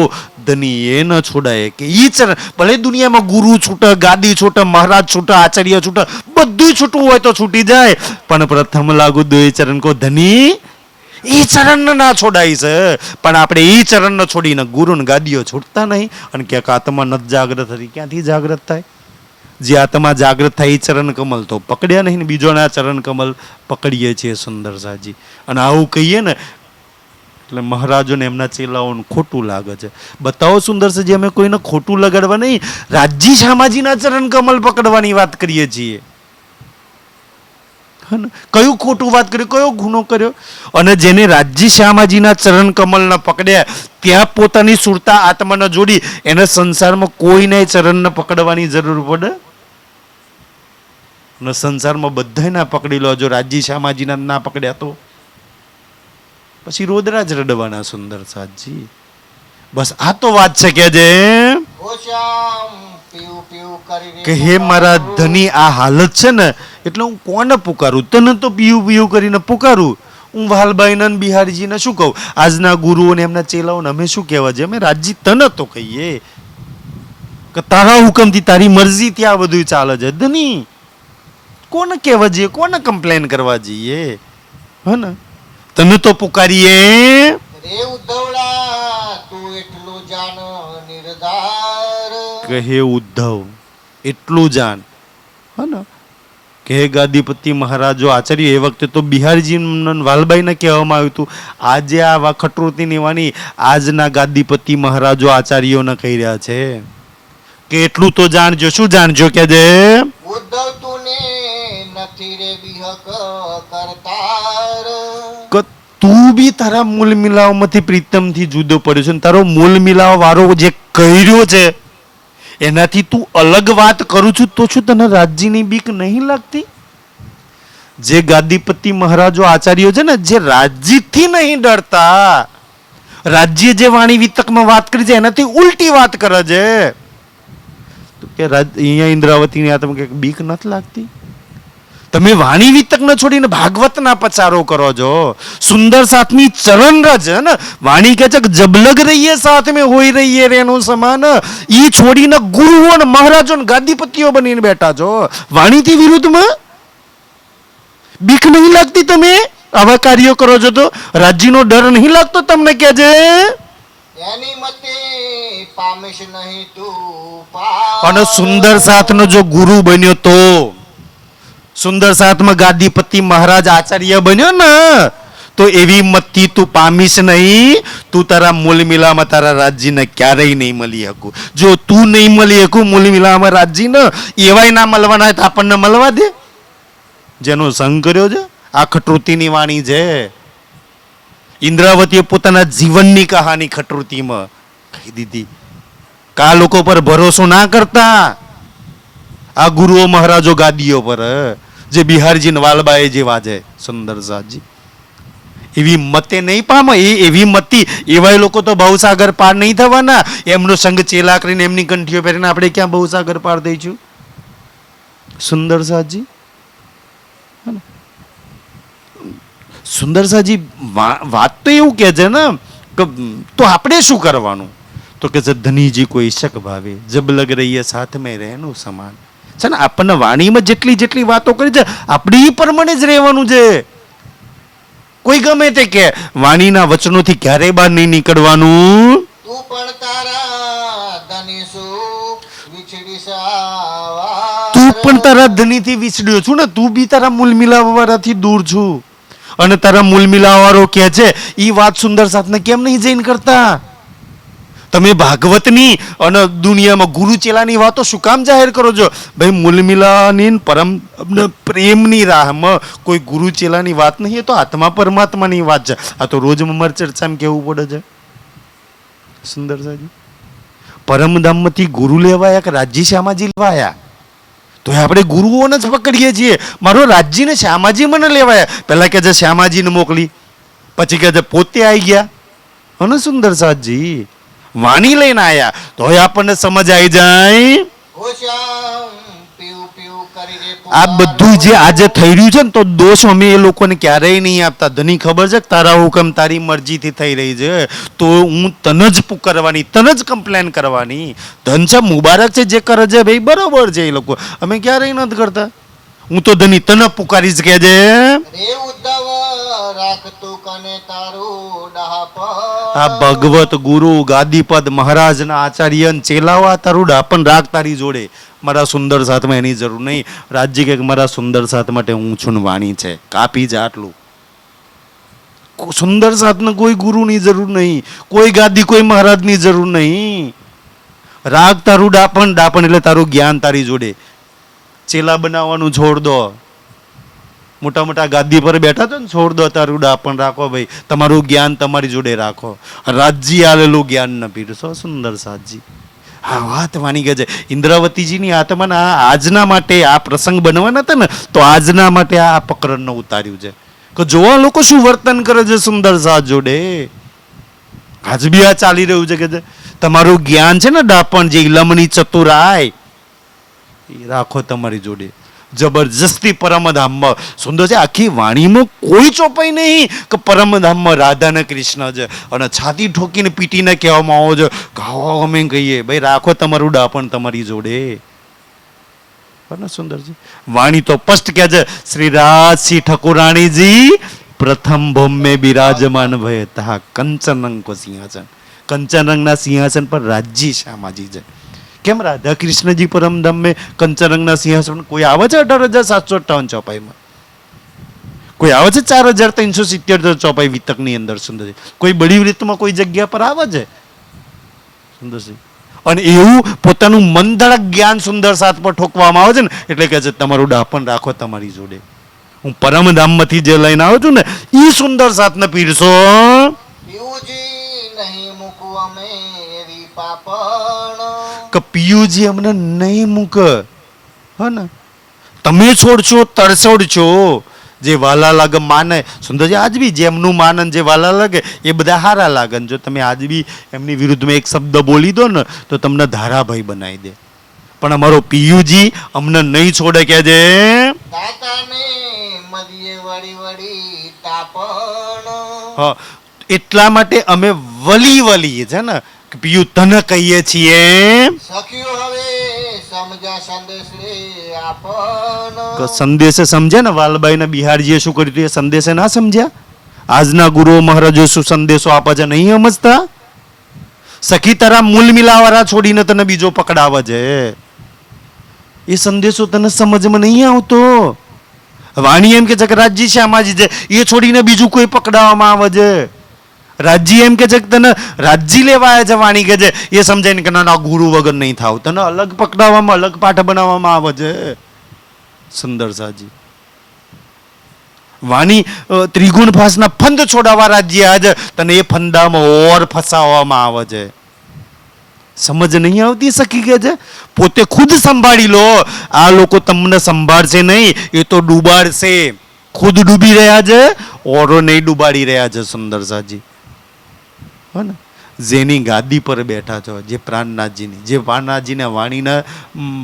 ધની એ ન છોડાય કે ઈ ચરણ ભલે દુનિયામાં ગુરુ છૂટે, ગાદી છૂટે, મહારાજ છૂટે, આચાર્ય છૂટે, બધું છૂટવું હોય તો છૂટી જાય, પણ પ્રથમ લાગુ દોઈ ચરણ કો ધની ઈ ચરણ ના છોડાય છે. પણ આપણે ઈ ચરણ છોડીને ગુરુ ને ગાદીઓ છૂટતા નહીં અને ક્યાંક આત્મા નથી જાગૃત હતી. ક્યાંથી જાગૃત થાય? જે આત્મા જાગૃત થાય એ ચરણ કમલ તો પકડ્યા નહીં ને બીજોના ચરણ કમલ પકડીએ છીએ સુંદર સાજી. અને આવું કહીએ ને એટલે મહારાજોને એમના ચેલાઓને ખોટું લાગે છે. બતાવો સુંદર છે જે અમે કોઈને ખોટું લગાડવા નહીં, રાજજી શામાજીના ચરણ કમલ પકડવાની વાત કરીએ છીએ. કયું ખોટું વાત કર્યું, કયો ગુનો કર્યો? અને જેને રાજજી શ્યામાજીના ચરણ કમલને પકડ્યા ત્યાં પોતાની સુરતા આત્માને જોડી એને સંસારમાં કોઈને ચરણને પકડવાની જરૂર પડે? અને સંસારમાં બધાય ના પકડી લો, જો રાજજી શ્યામાજીના ના પકડ્યા તો પછી રોદરાજ રડવાના સુંદર સાજી. બસ આ તો વાત છે કે જે કે હે મારા ધની આ હાલત છે ને એટલે હું કોને પુકારું? તને તો પીયું પીયું કરીને પુકારું. હું વાલબાઈને બિહારીજીને શું કહું? આજના ગુરુઓને એમના ચેલાઓને અમે શું કહેવા છે? અમે રાજજી તને તો કહીએ કે તારા હુકમથી તારી મરજીથી આ બધું ચાલે છે. ધની કોને કહેવા જઈએ? કોને કમ્પ્લેન કરવા જઈએ? હે ને તમે તો પુકારીએ રે ઉદ્ધવડા તું એટલું જાણ નિર્ધાર. કહે ઉદ્ધવ એટલું જાણ. હે ને કે ગાદીપતિ મહારાજો આચાર્ય એ વખતે તો બિહારજી વાલબાઈને કહેવામાં આવ્યું હતું. આજે આ ખટરોતીની વાણી આજના ગાદીપતિ મહારાજો આચાર્યોને કહી રહ્યા છે કે એટલું તો જાણજો. શું જાણજો કે જે ઉદ્ધવ તુને નથી રે બિહક કરતાર. તું બી તારા મૂળ મિલાવમાંથી પ્રીતમથી જુદો પડ્યો છે. તારો મૂળ મિલાવ વાળો જે કર્યો છે એનાથી તું અલગ વાત કરું છું તો શું તને રાજ્યની બીક નહીં લાગતી? જે ગાદીપતિ મહારાજો આચાર્યો છે ને જે રાજ્યથી નહીં ડરતા, રાજ્ય જે વાણી વિતકમાં વાત કરી છે એનાથી ઉલટી વાત કરે છે. તો કે અહીંયા ઇન્દ્રાવતીની આત્મ કે બીક નથી લાગતી? તમે વાણી વિતક ન છોડીને ભાગવતના પચારો કરો છો. સુંદર સાથની ચરણ રજ ને વાણી કહે છે કે જબલગ રહીએ સાથ में હોઈ રહીએ રેનું સમાન. ઈ છોડીને ગુરુઓ ને મહારાજો ને ગાદીપતિઓ બનીને બેઠા છો. વાણીથી વિરુદ્ધમાં બીક નહીં લાગતી? તમે આવા કાર્યો કરો છો તો રાજ્યનો ડર નહીં લાગતો તમને? કે છે એની મતે પામીશ નહીં તું પાર. અને સુંદર સાથનો જો ગુરુ બન્યો તો સુંદર સાથમાં ગાદીપતિ મહારાજ આચાર્ય બન્યો ને તો એવી મતી તું પામીશ નહીં, તું તારા મૂલ મિલામાં તારા રાજ્યને ક્યારેય નહીં મળી શકું. જો તું નહીં મળી શકું મૂલ મિલામાં રાજ્યને, એવાય ના મળવાના હોય તો આપણને મળવા દે. જેનો સંગ કર્યો છે, આ ખટૃતિની વાણી છે. ઇન્દ્રાવતીએ પોતાના જીવનની કહાની ખટૃતિમાં કહી દીધી. કા લોકો પર ભરોસો ના કરતા, આ ગુરુઓ મહારાજો ગાદીઓ પર, જે બિહારજી વાલબાએ જેવા છે સુંદર સાજી, એવી મતે નહીં પામે. એવી મતી એવા લોકો તો ભવસાગર પાર નહીં થવાના. એમનો સંગ ચેલા કરીને એમની કંઠીઓ પહેરીને આપણે ક્યાં ભવસાગર પાર દઈશું? સુંદર સાજી, સુંદર સાજી વાત તો એવું કે છે ને કે તો આપણે શું કરવાનું? તો કે છે ધનીજી કોઈ શક ભાવે, જબ લગ રહી है साथ में રહેનું સમાન. છે ને, આપણને વાણીમાં જેટલી જેટલી વાતો કરી છે આપણી પ્રમાણે જ રહેવાનું છે. કોઈ ગમે તે કે વાણીના વચનોથી ક્યારેય બહાર નહીં નીકળવાનું. તું પણ તારા ધનીસુ વિછડી સાવા, તું પણ તારા ધનીથી વિછડ્યો છું ને, તું બી તારા મૂલ મિલાવવાળાથી દૂર છું. અને તારા મૂલ મિલાવવાળો કે છે એ વાત સુંદર સાથને કેમ નહીં જઈને કરતા? તમે ભાગવતની અને દુનિયામાં ગુરુ ચેલાની વાતો શું કામ જાહેર કરો છો? ભાઈ મૂલ મિલાની પરમ પ્રેમની રાહમાં કોઈ ગુરુ ચેલાની વાત નહીં, એ તો આત્મા પરમાત્માની વાત છે. આ તો રોજ અમારી ચર્ચામાં કેવું પડે છે સુંદર સાજી. પરમધામમાંથી ગુરુ લેવાયા કે રાજ્ય શ્યામાજી લેવાયા? તો આપણે ગુરુઓને જ પકડીએ છીએ. મારો રાજ્યને શ્યામાજી મને લેવાયા. પહેલા કે છે શ્યામાજીને મોકલી, પછી કે છે પોતે આવી ગયા. અને સુંદર સાજી વાણી લઈને આયા તો આપણને સમજ આવી જાય. ઘોશ્યામ પીવું પીવું કરીને આ બધું જે આજે થઈ રહ્યું છે ને, તો દોષ અમે એ લોકોને ક્યારેય નહીં આપતા. ધની ખબર છે કે તારા હુકમ તારી મરજીથી થઈ રહી છે, તો હું તને જ પુકારવાની, તને જ કમ્પ્લેન કરવાની. ધન છે મુબારક છે જે કરે છે ભાઈ, બરોબર છે. એ લોકો અમે ક્યારેય નથી કરતા. હું તો ધની તને પુકારીશ કે છે. રે ઉદ્ધવ રાખતું કને તારું ડહાપણ. આ ભગવત ગુરુ ગાદીપદ મહારાજના આચાર્ય ચેલાવા તારું ડાપણ રાખ તારી જોડે. મારા સુંદર સાથમાં એની જરૂર નહીં. રાજ્ય કે મારા સુંદર સાથ માટે હું છું ને વાણી છે, કાપી જા આટલું. સુંદર સાથને કોઈ ગુરુની જરૂર નહીં, કોઈ ગાદી કોઈ મહારાજની જરૂર નહીં. રાગ તારું ડાપણ, ડાપણ એટલે તારું જ્ઞાન તારી જોડે. ચેલા બનાવવાનું છોડ દો. મોટા મોટા ગાદી પર બેઠા છો ને, છોડ દો તારું ડાપણ, રાખો ભાઈ તમારું જ્ઞાન તમારી જોડે રાખો. રાજ્ય આલેલું જ્ઞાન ન પીરસો સુંદર સાજી. આ વાત વાણી ગજે. ઇન્દ્રાવતીજીની આત્માના આજના માટે આ પ્રસંગ બનવાના હતા ને, તો આજના માટે આ પ્રકરણને ઉતાર્યું છે કે જોવા લોકો શું વર્તન કરે છે સુંદર સાથ જોડે. આજ બી આ ચાલી રહ્યું છે કે તમારું જ્ઞાન છે ને ડાપણ, જે ઇલમની ચતુરાય એ રાખો તમારી જોડે. જબરજસ્તી પરમધામમાં સુંદર છે. આખી વાણીમાં કોઈ ચોપાઈ નહીં કે પરમધામમાં રાધા ને કૃષ્ણ છે અને છાતી ઠોકીને પીટીને કહેવામાં આવો છે ગાવો અમે કહીએ ભાઈ રાખો તમારું ડાપણ તમારી જોડે. સુંદર છે વાણી તો સ્પષ્ટ કહે છે. શ્રી રાજસિંહ ઠકુરાણીજી પ્રથમ ભૌમે બિરાજમાન ભય તહા કંચનરંગ કો સિંહાસન. કંચનરંગના સિંહાસન પર રાજ્ય શ્યામાજી છે. કેમ રાધા કૃષ્ણજી પરમધામ મેં કંચનરંગના સિંહાસન કોઈ આવે છે 18,758 ચોપાઈમાં? કોઈ આવે છે 4,377 ચોપાઈ વિતકની અંદર સુંદર છે? કોઈ બડી વૃત્તમાં કોઈ જગ્યા પર આવે છે સુંદર છે? અને એવું પોતાનું મનધડક જ્ઞાન સુંદર સાથ પર ઠોકવામાં આવે છે ને, એટલે કે છે તમારું ડાપણ રાખો તમારી જોડે. હું પરમધામમાંથી જે લઈને આવ્યો છું ને એ સુંદર સાથને પીરસો. પીવુજી નહીં મૂકું અમે એવી પાપણ. કે પિયુજી અમને નહીં મૂક. હા ને, તમે છોડશો તરસોડશો. જે વાલા લાગે માને સુંદરજી, આજ બી જેમનું માનન જે વાલા લાગે એ બધા હારા લાગે. જો તમે આજ બી એમની વિરુદ્ધમાં એક શબ્દ બોલી દો ને તો તમને ધારાભાઈ બનાવી દે. પણ અમારો પિયુજી અમને નહીં છોડે કે છે દાતાને મદીએ વળી વળી તાપણ. હા, એટલા માટે અમે વલી છે ને પિયુ તને કહીએ છીએ. સખ્યો હવે સમજા સંદેશ લે આપણ. સંદેશે સમજ્યા ને વાલબાઈ ને બિહારજીએ શું કર્યું હતું એ સંદેશે ના સમજ્યા? આજના ગુરુઓ મહારાજો શું સંદેશો આપે છે નહીં સમજતા? સખી તારા મૂલ મિલાવાળા છોડીને તને બીજો પકડાવે છે. એ સંદેશો તને સમજમાં નહીં આવતો. વાણી એમ કે છે કે રાજજી શ્યામાજી છે, એ છોડીને બીજું કોઈ પકડાવવામાં આવે છે. રાજજી એમ કે છે કે તને રાજજી લેવા આવે છે, વાણી કે છે એ સમજાય ને કે ના ગુરુ વગર નહીં થાવ, તને અલગ પકડાવવામાં, અલગ પાઠ બનાવવામાં આવે છે. સુંદર સાજી વાણી ત્રિગુણ ભાસના ફંદ છોડાવવા રાજ્ય આજે તને એ ફંદામાં ઓર ફસાવવામાં આવે છે. સમજ નહીં આવતી સખી કે છે પોતે ખુદ સંભાળી લો, આ લોકો તમને સંભાળશે નહીં, એ તો ડૂબાડશે. ખુદ ડૂબી રહ્યા છે, ઓરો નહીં ડૂબાડી રહ્યા છે. સુંદર સાજી હો ને, જેની ગાદી પર બેઠા છો, જે પ્રાણનાથજીની, જે પ્રાણનાથજીના વાણીના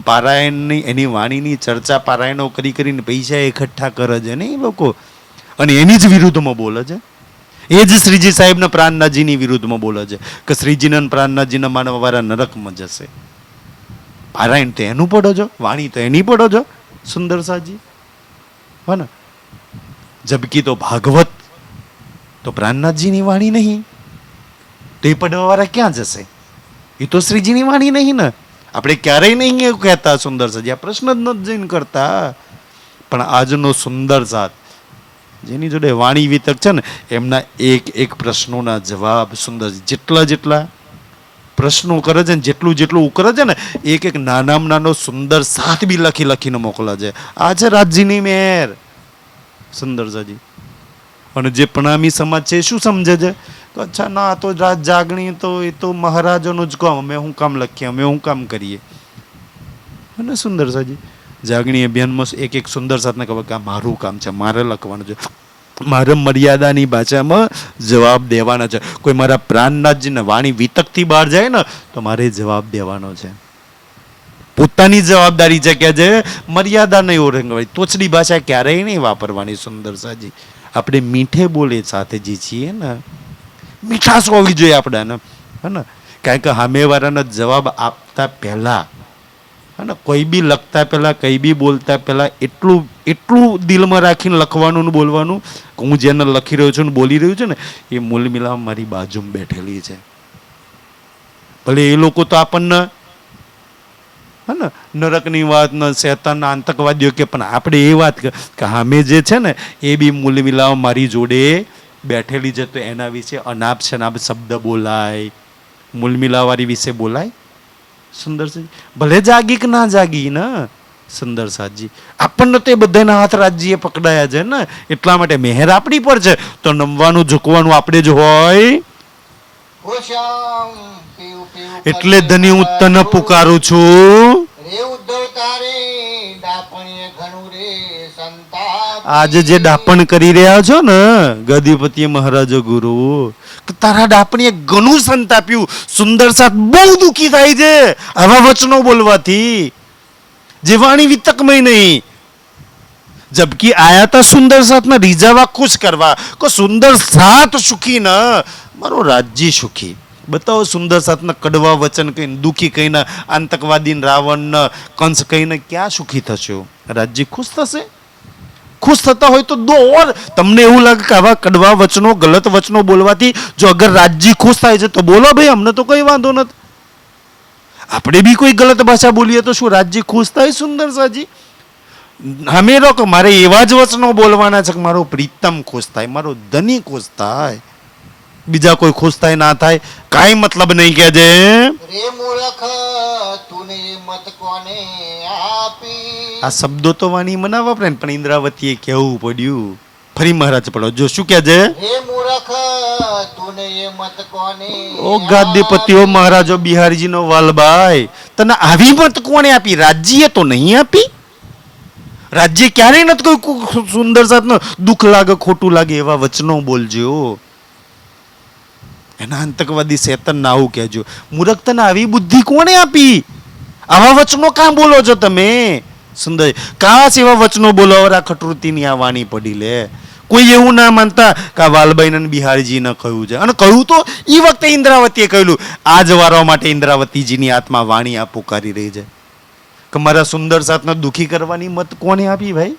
પારાયણની, એની વાણીની ચર્ચા પારાયણો કરી કરીને પૈસા એકઠા કરે છે ને એ લોકો, અને એની જ વિરુદ્ધમાં બોલે છે. એ જ શ્રીજી સાહેબના પ્રાણનાથજીની વિરુદ્ધમાં બોલે છે કે શ્રીજીના પ્રાણનાથજીના માનવવાળા નરકમાં જશે. પારાયણ તો એનું પડો છો, વાણી તો એની પડો છો. સુંદર સાજી હો ને, જબકી તો ભાગવત તો પ્રાણનાથજીની વાણી નહીં, તો એ પડવાવાળા ક્યાં જશે? એ તો શ્રીજીની વાણી નહીં ને. આપણે ક્યારેય નહીં એવું કહેતા સુંદર સાજી, આ પ્રશ્ન જ નથી જઈને કરતા. પણ આજનો સુંદર સાથ જેની જોડે વાણી વિતક છે ને, એમના એક એક પ્રશ્નોના જવાબ સુંદર, જેટલા પ્રશ્નો કરે છે ને, જેટલું કરે છે ને, એક એક નાનામાં નાનો સુંદર સાથ બી લખીને મોકલે છે. આ છે રાજજીની મેર. સુંદર સાજી અને જે પ્રણામી સમાજ છે શું સમજે છે તો અચ્છા ના, તો રાજ જાગણી તો એ તો મહારાજોનું જ કામ, અમે શું કામ લખીએ, અમે શું કામ કરીએ. અને સુંદર સાજી જાગણી અભિયાનમાં એક સુંદર સાથને ખબર કે આ મારું કામ છે, મારે લખવાનું છે, મારે મર્યાદાની ભાષામાં જવાબ દેવાના છે. કોઈ મારા પ્રાણનાથજીને વાણી વિતકથી બહાર જાય ને તો મારે જવાબ દેવાનો છે. પોતાની જવાબદારી છે કે જે મર્યાદા નહીં ઓળંગવાની, તોછડી ભાષા ક્યારેય નહીં વાપરવાની. સુંદર સાજી આપણે મીઠે બોલે સાથે જે છીએ ને, મીઠાશ હોવી જોઈએ આપણે, હે ને. કારણ કે સામેવાળાનો જવાબ આપતા પહેલા, હે ને, કોઈ બી લખતા પહેલા, કઈ બી બોલતા પહેલા એટલું દિલમાં રાખીને લખવાનું ને બોલવાનું કે હું જેને લખી રહ્યો છું ને બોલી રહ્યું છું ને એ મૂલ મિલાવ મારી બાજુમાં બેઠેલી છે. ભલે એ લોકો તો આપણને હે ને નરકની વાત ને શેતાનના આતંકવાદીઓ કે, પણ આપણે એ વાત કે સામે જે છે ને એ બી મૂલ મિલાવ મારી જોડે બેઠેલી છે, તો એના વિશે અનાપ શનાપ શબ્દ બોલાય, મૂલ મિલાવવાળી વિશે બોલાય. સુંદર સાજી ભલે જાગી કે ના જાગી ને, સુંદર સાજી આપણને તો એ બધાના હાથ રાજ્યએ પકડાયા છે ને, એટલા માટે મેહેર આપણી પર છે, તો નમવાનું ઝૂકવાનું આપણે જ હોય. એટલે ધની હું તને પુકારું છું. આજે જે ડાપણ કરી રહ્યા છો ને ગદીપતિ મહારાજો ગુરુ, તારા ડાપણીએ ઘણું સંત આપ્યું. સુંદર સાથ બહુ દુઃખી થાય છે આવા વચનો બોલવાથી, જે વાણી વિતકમય નહીં. જબકી આયા તા સુંદર સાથને રીઝાવા, ખુશ કરવા, કો સુંદર સાથ સુખી ન મારો રાજ્ય સુખી. બતાવો સુંદર સાથના કડવા વચન કહીને, દુઃખી કહીને, આતંકવાદી રાવણ કંસ કહીને ક્યાં સુખી થશો? રાજ્ય ખુશ થશે? ખુશ થતા હોય તો દો. ઓર તમને એવું લાગે કે આવા કડવા વચનો, ગલત વચનો બોલવાથી જો અગર રાજ્ય ખુશ થાય છે તો બોલો ભાઈ, અમને તો કઈ વાંધો નથી. આપણે બી કોઈ ગલત ભાષા બોલીએ તો શું રાજ્ય ખુશ થાય? સુંદર સાજી અમે રોક, મારે એવા જ વચનો બોલવાના છે કે મારો પ્રીતમ ખુશ થાય, મારો ધની ખુશ થાય, બીજા કોઈ ખુશ થાય ના થાય કાંઈ મતલબ નહીં. કે છે રે મૂર્ખ તુને મત કોને આપી. આ શબ્દો તો વાણી મના વાપરે ને, પણ ઇન્દ્રાવતીએ કહેવું પડ્યું. ફરી મહારાજ પડો જો શું કહે છે, રે મૂર્ખ તુને મત કોને. ઓ ગાદીપતિઓ મહારાજો બિહારીજીનો વાલભાઈ, તને આવી મત કોણે આપી? રાજ્યએ તો નહીં આપી. રાજ્ય ક્યારેય નથી કોઈ સુંદર સાથ દુઃખ લાગે, ખોટું લાગે એવા વચનો બોલજો. એના આતંકવાદી શેતન ના આવું કહેજો. મૂર્ખ તને આવી બુદ્ધિ કોણે આપી? આવા વચનો કાં બોલો છો તમે? સુંદર કાશ એવા વચનો બોલો. ખટૃતિની આ વાણી પડી લે. કોઈ એવું ના માનતા કે આ વાલબાઈ બિહારીજીને કહ્યું છે, અને કહ્યું તો એ વખતે ઇન્દ્રાવતીએ કહ્યું. આ જવારવા માટે ઇન્દ્રાવતીજીની આત્મા વાણી આ પુકારી રહી છે કે મારા સુંદર સાથને દુઃખી કરવાની મત કોને આપી ભાઈ?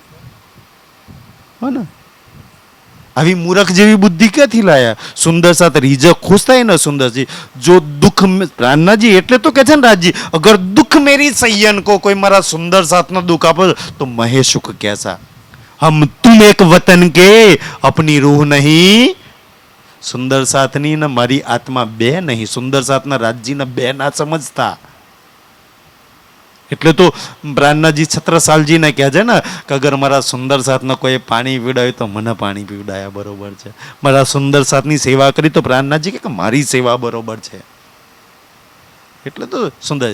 હો ને, આવી મૂર્ખ જેવી બુદ્ધિ ક્યાંથી લાયા? સુંદર સાથ રીઝક ખુશ થાય ને સુંદરજી. જો દુઃખ પ્રાણનાજી એટલે તો કે છે ને રાજજી, અગર દુઃખ મેરી સૈયન કો, કોઈ મારા સુંદર સાથનો દુઃખ આપો તો મહે સુખ કેસા. हम तुम एक वतन के अपनी रूह नहीं. સુંદર સાથની ને મારી આત્મા બે નહીં. સુંદર સાથના રાજજીના બે ના સમજતા. એટલે તો બ્રાહ્મણજી છત્રસાલજીને કહે છે ને કે અગર મારા સુંદર સાથને કોઈ પાણી પીવડાવે તો મને પાણી પીવડાયા બરોબર છે. મારા સુંદર સાથની સેવા કરી તો બ્રાહ્મણજી કે મારી સેવા બરોબર છે. એટલે તો સુંદર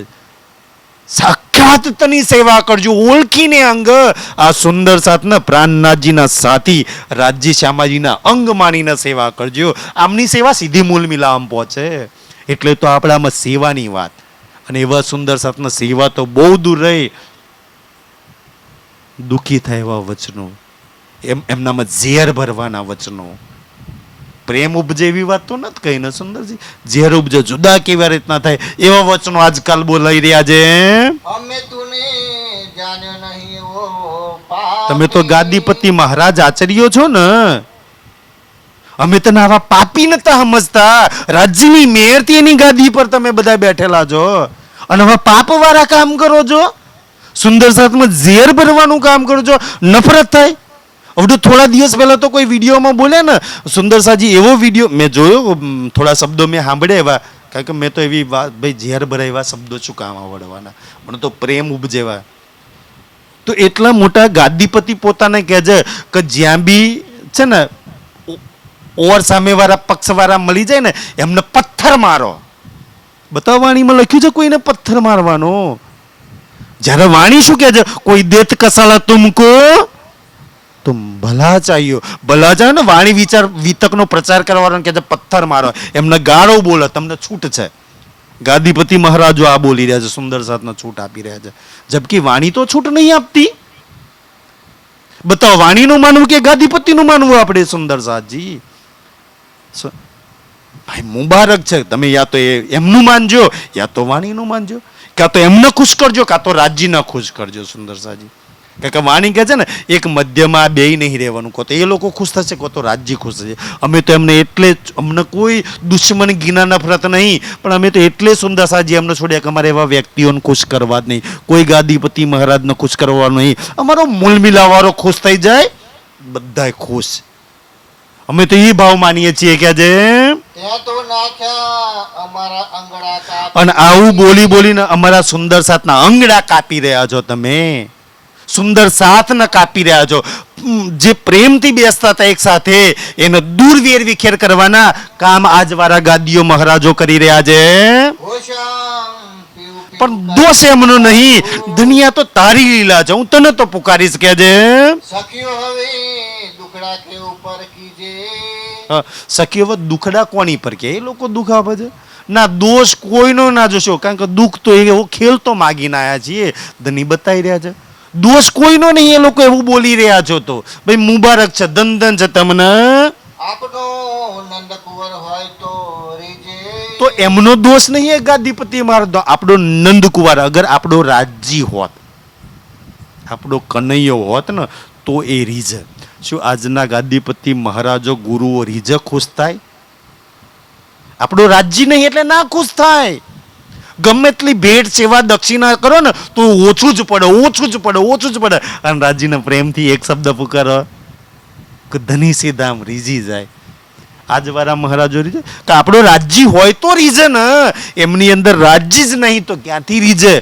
સાક્ષાત તની સેવા કરજો, ઓળખીને અંગ. આ સુંદર સાથને પ્રાણનાથજીના સાથી રાજજી શ્યામાજીના અંગ માનીને સેવા કરજો. આમની સેવા સીધી મૂળ મિલામ પહોંચે. એટલે તો આપણામાં સેવાની વાત. અને એવા સુંદર સાથના સેવા તો બહુ દૂર રહી. દુઃખી થાય એવા વચનો, એમનામાં ઝેર ભરવાના વચનો. પ્રેમ ઉપજે એવી વાત તો નથી કહી ને સુંદરજી. ઝેર ઉપજે, જુદા કેવી રીતના થાય એવા વચનો આજકાલ બોલાઈ રહ્યા છે. અમે તુને જાણ્યો નહીં ઓ પાપી. તમે તો ગાદીપતિ મહારાજ આચાર્યો છો ને. અમે તને આવા પાપી નતા સમજતા. રાજ્યની મેયરથી એની ગાદી પર તમે બધા બેઠેલા છો અને હવે પાપ વાળા કામ કરો છો. સુંદર સાથમાં ઝેર ભરવાનું કામ કરો છો. નફરત થાય. હવે થોડા દિવસ પહેલા તો કોઈ વિડીયોમાં બોલ્યા ને સુંદર સાજી, એવો વિડીયો મેં જોયો, થોડા શબ્દો મેં સાંભળ્યા એવા. કારણ કે મેં તો એવી વાત, ભાઈ ઝેર ભરાય એવા શબ્દો શું કામ આવડવાના, મને તો પ્રેમ ઉપજેવા. તો એટલા મોટા ગાદીપતિ પોતાને કહે છે કે જ્યાં બી છે ને ઓર સામેવાળા પક્ષવાળા મળી જાય ને એમને પથ્થર મારો. બતાવો વાણીમાં લખ્યું છે કોઈને પથ્થર મારવાનો. જ્યારે વાણી શું કહે છે, કોઈ દેત કસાલા તુમકો તો ભલા ચાહીયો. ભલા ચાહ્યો ને વાણી વિચાર વિતકનો પ્રચાર કરવાનો કહે છે પથ્થર મારો. એમને ગાળો બોલો, તમને છૂટ છે. ગાદીપતિ મહારાજો આ બોલી રહ્યા છે, સુંદર સાથને છૂટ આપી રહ્યા છે. જબકી વાણી તો છૂટ નહીં આપતી. બતાવો વાણીનું માનવું કે ગાદીપતિનું માનવું આપણે સુંદર સાથજી. ભાઈ મુબારક છે. તમે યા તો એમનું માનજો યા તો વાણીનું માનજો. કાં તો એમને ખુશ કરજો કાં તો રાજ્યને ખુશ કરજો સુંદર સાજી. કારણ કે વાણી કહે છે ને એક મધ્યમાં બેય નહીં રહેવાનું. કો તો એ લોકો ખુશ થશે, કો તો રાજ્ય ખુશ થશે. અમે તો એમને એટલે જ, અમને કોઈ દુશ્મન ગીના નફરત નહીં, પણ અમે તો એટલે સુંદર સાજી એમને છોડ્યા કે અમારે એવા વ્યક્તિઓને ખુશ કરવા જ નહીં, કોઈ ગાદીપતિ મહારાજને ખુશ કરવાનું નહીં. અમારો મૂળ મિલાવાળો ખુશ થઈ જાય, બધાય ખુશ. અમે તો એ ભાવ માનીએ છીએ કે જે ત્યાં તો નાખ્યા અમારા અંગડા કાપી. અને આવું બોલી બોલીને અમારા સુંદર સાથના અંગડા કાપી રહ્યા છો તમે. સુંદર સાથને કાપી રહ્યા છો. જે પ્રેમથી બેસતા હતા એક સાથે એને દૂર વેર વિખેર કરવાના કામ આજવાળા ગાદીઓ મહારાજો કરી રહ્યા છે. હોશામ પીવું પીવું પણ દોષ એમનો નહીં, દુનિયા તો તારી લીલા છે. હું તને તો પુકારીશ કે છે સખીઓ હવે દુખડા કે ઉપર કીજે. સખી હવે દુખડા કોની પર કે એ લોકો દુઃખ આપે છે ના. દોષ કોઈનો ના જોશો, કારણ કે દુઃખ તો એવો ખેલ તો માગીને આવ્યા છીએ, ધની બતાવી રહ્યા છે. દોષ કોઈનો નહીં, એ લોકો એવું બોલી રહ્યા છો તો ભાઈ મુબારક છે, દંદન છે તમને. આપનો નંદકુંવર હોય તો રીજે. તો એમનો દોષ નહીં એ ગાદીપતિ મહારાજ. આપણો નંદકુંવર અગર આપણો રાજજી હોત, આપણો કનૈયો હોત ને તો એ રીઝ. શું આજના ગાદીપતિ મહારાજો ગુરુઓ રીઝ ખુશ થાય? આપણો રાજજી નહીં એટલે ના ખુશ થાય. ગમે એટલી ભેટ સેવા દક્ષિણા કરો ને તો ઓછું જ પડે, ઓછું જ પડે, ઓછું જ પડે. અને રાજજીને પ્રેમથી એક શબ્દ પુકારો કે ધની સીધામ રીઝી જાય. આજવાળા મહારાજો રીઝે કે આપણો રાજજી હોય તો રીઝે ને. એમની અંદર રાજજી જ નહીં તો ક્યાંથી રીઝે?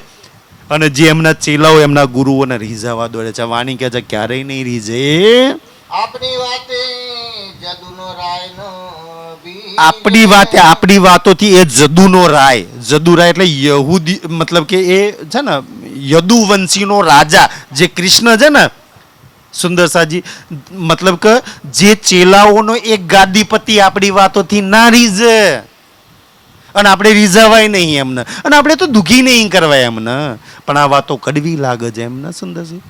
અને જે એમના ચેલાઓ એમના ગુરુઓને રીઝાવા દોડે છે, વાણી કહે છે ક્યારેય નહીં રીઝે. આપણી વાતે જદુનો રાયનો બી. આપણી વાતે આપણી વાતોથી એ જદુનો રાય. જદુ રાય એટલે યહૂદી, મતલબ કે એ છે ને યદુવંશીનો રાજા જે કૃષ્ણ છે ને સુંદર સાજી, મતલબ કે જે ચેલાઓનો એક ગાદીપતિ આપણી વાતોથી ના રીઝે. અને આપણે રીઝાવાય નહીં એમને, અને આપણે તો દુઃખી નહીં કરવાય એમને. પણ આ વાતો કડવી લાગે છે એમને સુંદરજી.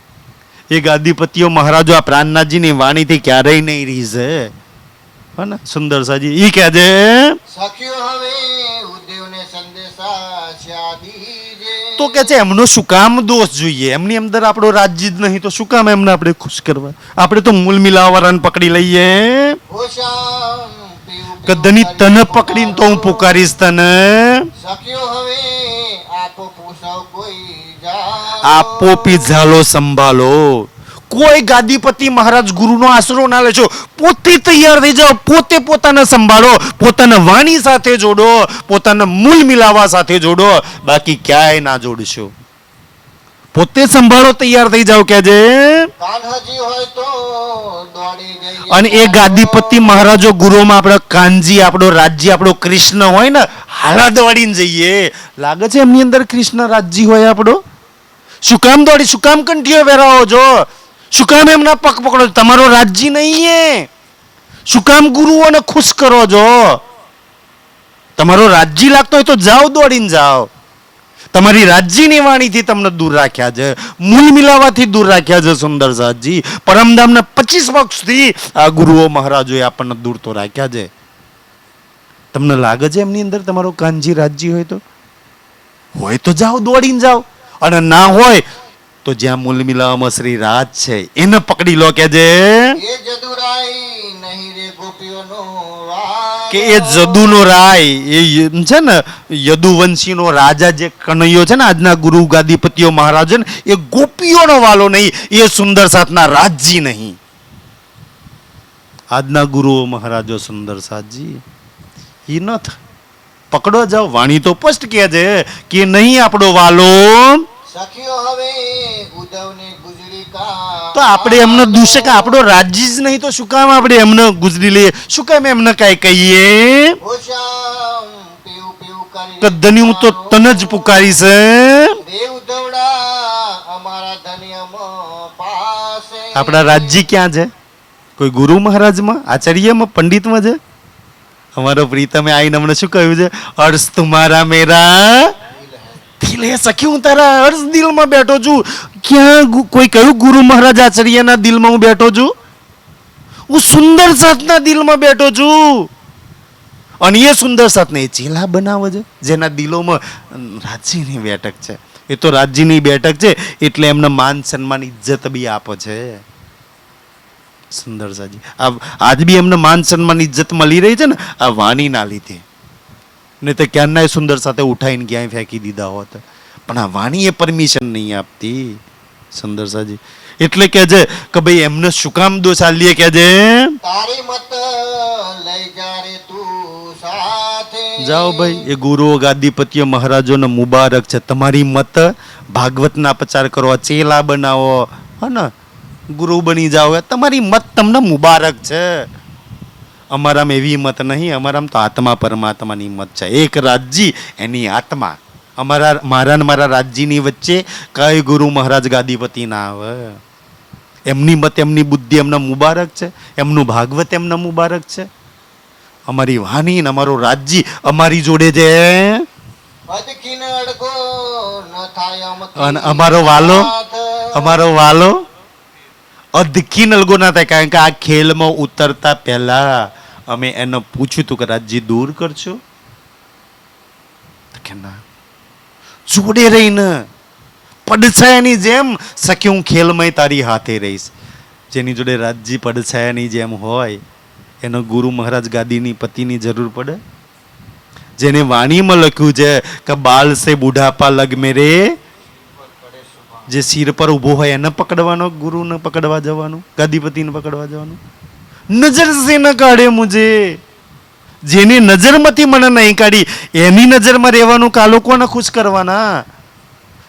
એ ગાદીપતિઓ મહારાજો આ પ્રાણનાથજીની વાણીથી ક્યારેય નહીં રીઝે. હે ને સુંદર સાજી ઈ કહે છે સખીઓ હવે ઉદેવને સંદેશા શાદીજે. તો કે છે એમનો શું કામ દોષ જોઈએ? એમની અંદર આપણો રાજ્ય જ નહીં તો શું કામ એમને આપણે ખુશ કરવા? આપણે તો મૂળ મિલાવાળાને પકડી લઈએ. હોશામ પીવું કે ધની તને પકડીને તો હું પુકારીશ તને. સખીઓ હવે આપો પૂછો કોઈ જા. આપો પીઝાલો સંભાળો, કોઈ ગાદીપતિ મહારાજ ગુરુનો આશરો ના લેશો. પોતે તૈયાર થઈ જાઓ, પોતે પોતાને સંભાળો, પોતાના વાણી સાથે જોડો, પોતાના મૂળ મિલાવા સાથે જોડો, બાકી ક્યાંય ના જોડશો. પોતે સંભાળો, તૈયાર થઈ જાઓ કે જે. કાન્હાજી હોય તો દોડી જઈએ. અને એ ગાદીપતિ મહારાજો ગુરુમાં આપણો કાનજી, આપણો રાજજી, આપણો કૃષ્ણ હોય ને, હાલા દોડીને જઈએ. લાગે છે એમની અંદર કૃષ્ણ રાજજી હોય આપણો? શું કામ દોડી, શું કામ કંઠીઓ વેરાવો છો, શું કામ એમના પગ પકડો છો? તમારો રાજજી નહીં એ. શું કામ ગુરુઓને ખુશ કરો છો? તમારો રાજજી લાગતો હોય તો જાઓ, દોડીને જાઓ. તમારી રાજ્યની વાણીથી તમને દૂર રાખ્યા છે, મૂળ મિલાવાથી દૂર રાખ્યા છે સુંદર સાજી. પરમધામના 25 વર્ષથી આ ગુરુઓ મહારાજોએ આપણને દૂર તો રાખ્યા છે. તમને લાગે છે એમની અંદર તમારો કાનજી રાજજી હોય તો જાઓ, દોડીને જાઓ. અને ના હોય તો જ્યાં મૂળ મિલાવામાં શ્રી રાજ છે એને પકડી લો કે જે. એ જદુરાઈ નહીં રે ગોપીઓનો વાર. કે એ જદુનો રાય, એ છે ને યદુવંશીનો રાજા જે કનૈયો છે ને, આજના ગુરુ ગાદીપતિઓ મહારાજ ને, એ ગોપીઓનો વાલો નહીં, એ સુંદર સાથના રાજજી નહીં. આજના ગુરુઓ મહારાજો સુંદર સાજી એ ન પકડો જાઓ. વાણી તો સ્પષ્ટ કહે છે કે નહીં આપણો વાલો. સખીઓ હવે ઉદ્ધવને ગુજરી કા. તો આપણે એમને દૂષક, આપણો રાજ્ય જ નહીં તો શું કામ આપણે એમને ગુજરી લઈએ? શું કામ એમને કઈ કહીએ? ઓશામ પીવું પીવું કરી કે ધની હું તો તને જ પુકારીશ. રે ઉદ્ધવડા અમારા ધન્યમાં પાસે. આપણા રાજ્ય ક્યાં છે? કોઈ ગુરુ મહારાજમાં, આચાર્યમાં, પંડિતમાં છે? અમારો પ્રીતમે આવીને અમને શું કહ્યું છે? અર્શ તુમારા મેરા દિલ હે સખી, હું તારા અર્શ દિલમાં બેઠો છું. ક્યાં કોઈ કહ્યું ગુરુ મહારાજ આચાર્યના દિલમાં હું બેઠો છું? હું સુંદર સાથના દિલમાં બેઠો છું. અને એ સુંદર સાથને એ ચેલા બનાવે છે જેના દિલોમાં રાજ્યની બેઠક છે. એ તો રાજ્યની બેઠક છે એટલે એમને માન સન્માન ઇજ્જત બી આપે છે સુંદર સાજી. આજ બી એમને માન સન્માન ઇજ્જત મળી રહી છે ને આ વાણીના લીધે. ને તો ક્યારના સુંદર સાથે ઉઠાઈને ક્યાંય ફેંકી દીધા હોત, પણ આ વાણી એ પરમિશન નહીં આપતી સુંદર સાજી. એટલે કે છે કે ભાઈ એમને શું કામ દોષ આલીએ કે છે. તારી મત લઈ જા રે તું સાથે. જાઓ ભાઈ, એ ગુરુઓ ગાદીપતિઓ મહારાજોને મુબારક છે. તમારી મત ભાગવતના પ્રચાર કરો, ચેલા બનાવો, હે ને, ગુરુ બની જાઓ, તમારી મત તમને મુબારક છે. અમારામાં એવી મત નહીં, અમારામાં તો આત્મા પરમાત્માની મત છે. એક રાજજી એની આત્મા. મારા ને મારા રાજ્યની વચ્ચે કઈ ગુરુ મહારાજ ગાદીપતિ ના આવે. એમની મત, એમની બુદ્ધિ એમને મુબારક છે, એમનું ભાગવત એમને મુબારક છે. અમારી વાણી ને અમારું રાજ્ય અમારી જોડે છે. અદકીને અડગો ન થાય અમથી. અને અમારો વાલો અધકી નલગો ના થાય. કારણ કે આ ખેલમાં ઉતરતા પહેલા અમે એને પૂછ્યું હતું કે રાજ્ય દૂર કરશો? કે ના, જોડે રહીને પડછાયાની જેમ સખી હું ખેલમાં તારી હાથે રહીશ. જેની જોડે રાજ્ય પડછાયાની જેમ હોય એનો ગુરુ મહારાજ ગાદીની પતિની જરૂર પડે? જેને વાણીમાં લખ્યું છે કે બાલ સે બુઢાપા લગ મેરે, જે સિર પર ઉભો હોય એને પકડવાનો, ગુરુને પકડવા જવાનું, ગાદીપતિને પકડવા જવાનું. નજર સે ન કાઢે મુજે, જેની નજરમાંથી મને નહીં કાઢી એની નજરમાં રહેવાનું. કા લોકોને ખુશ કરવાના.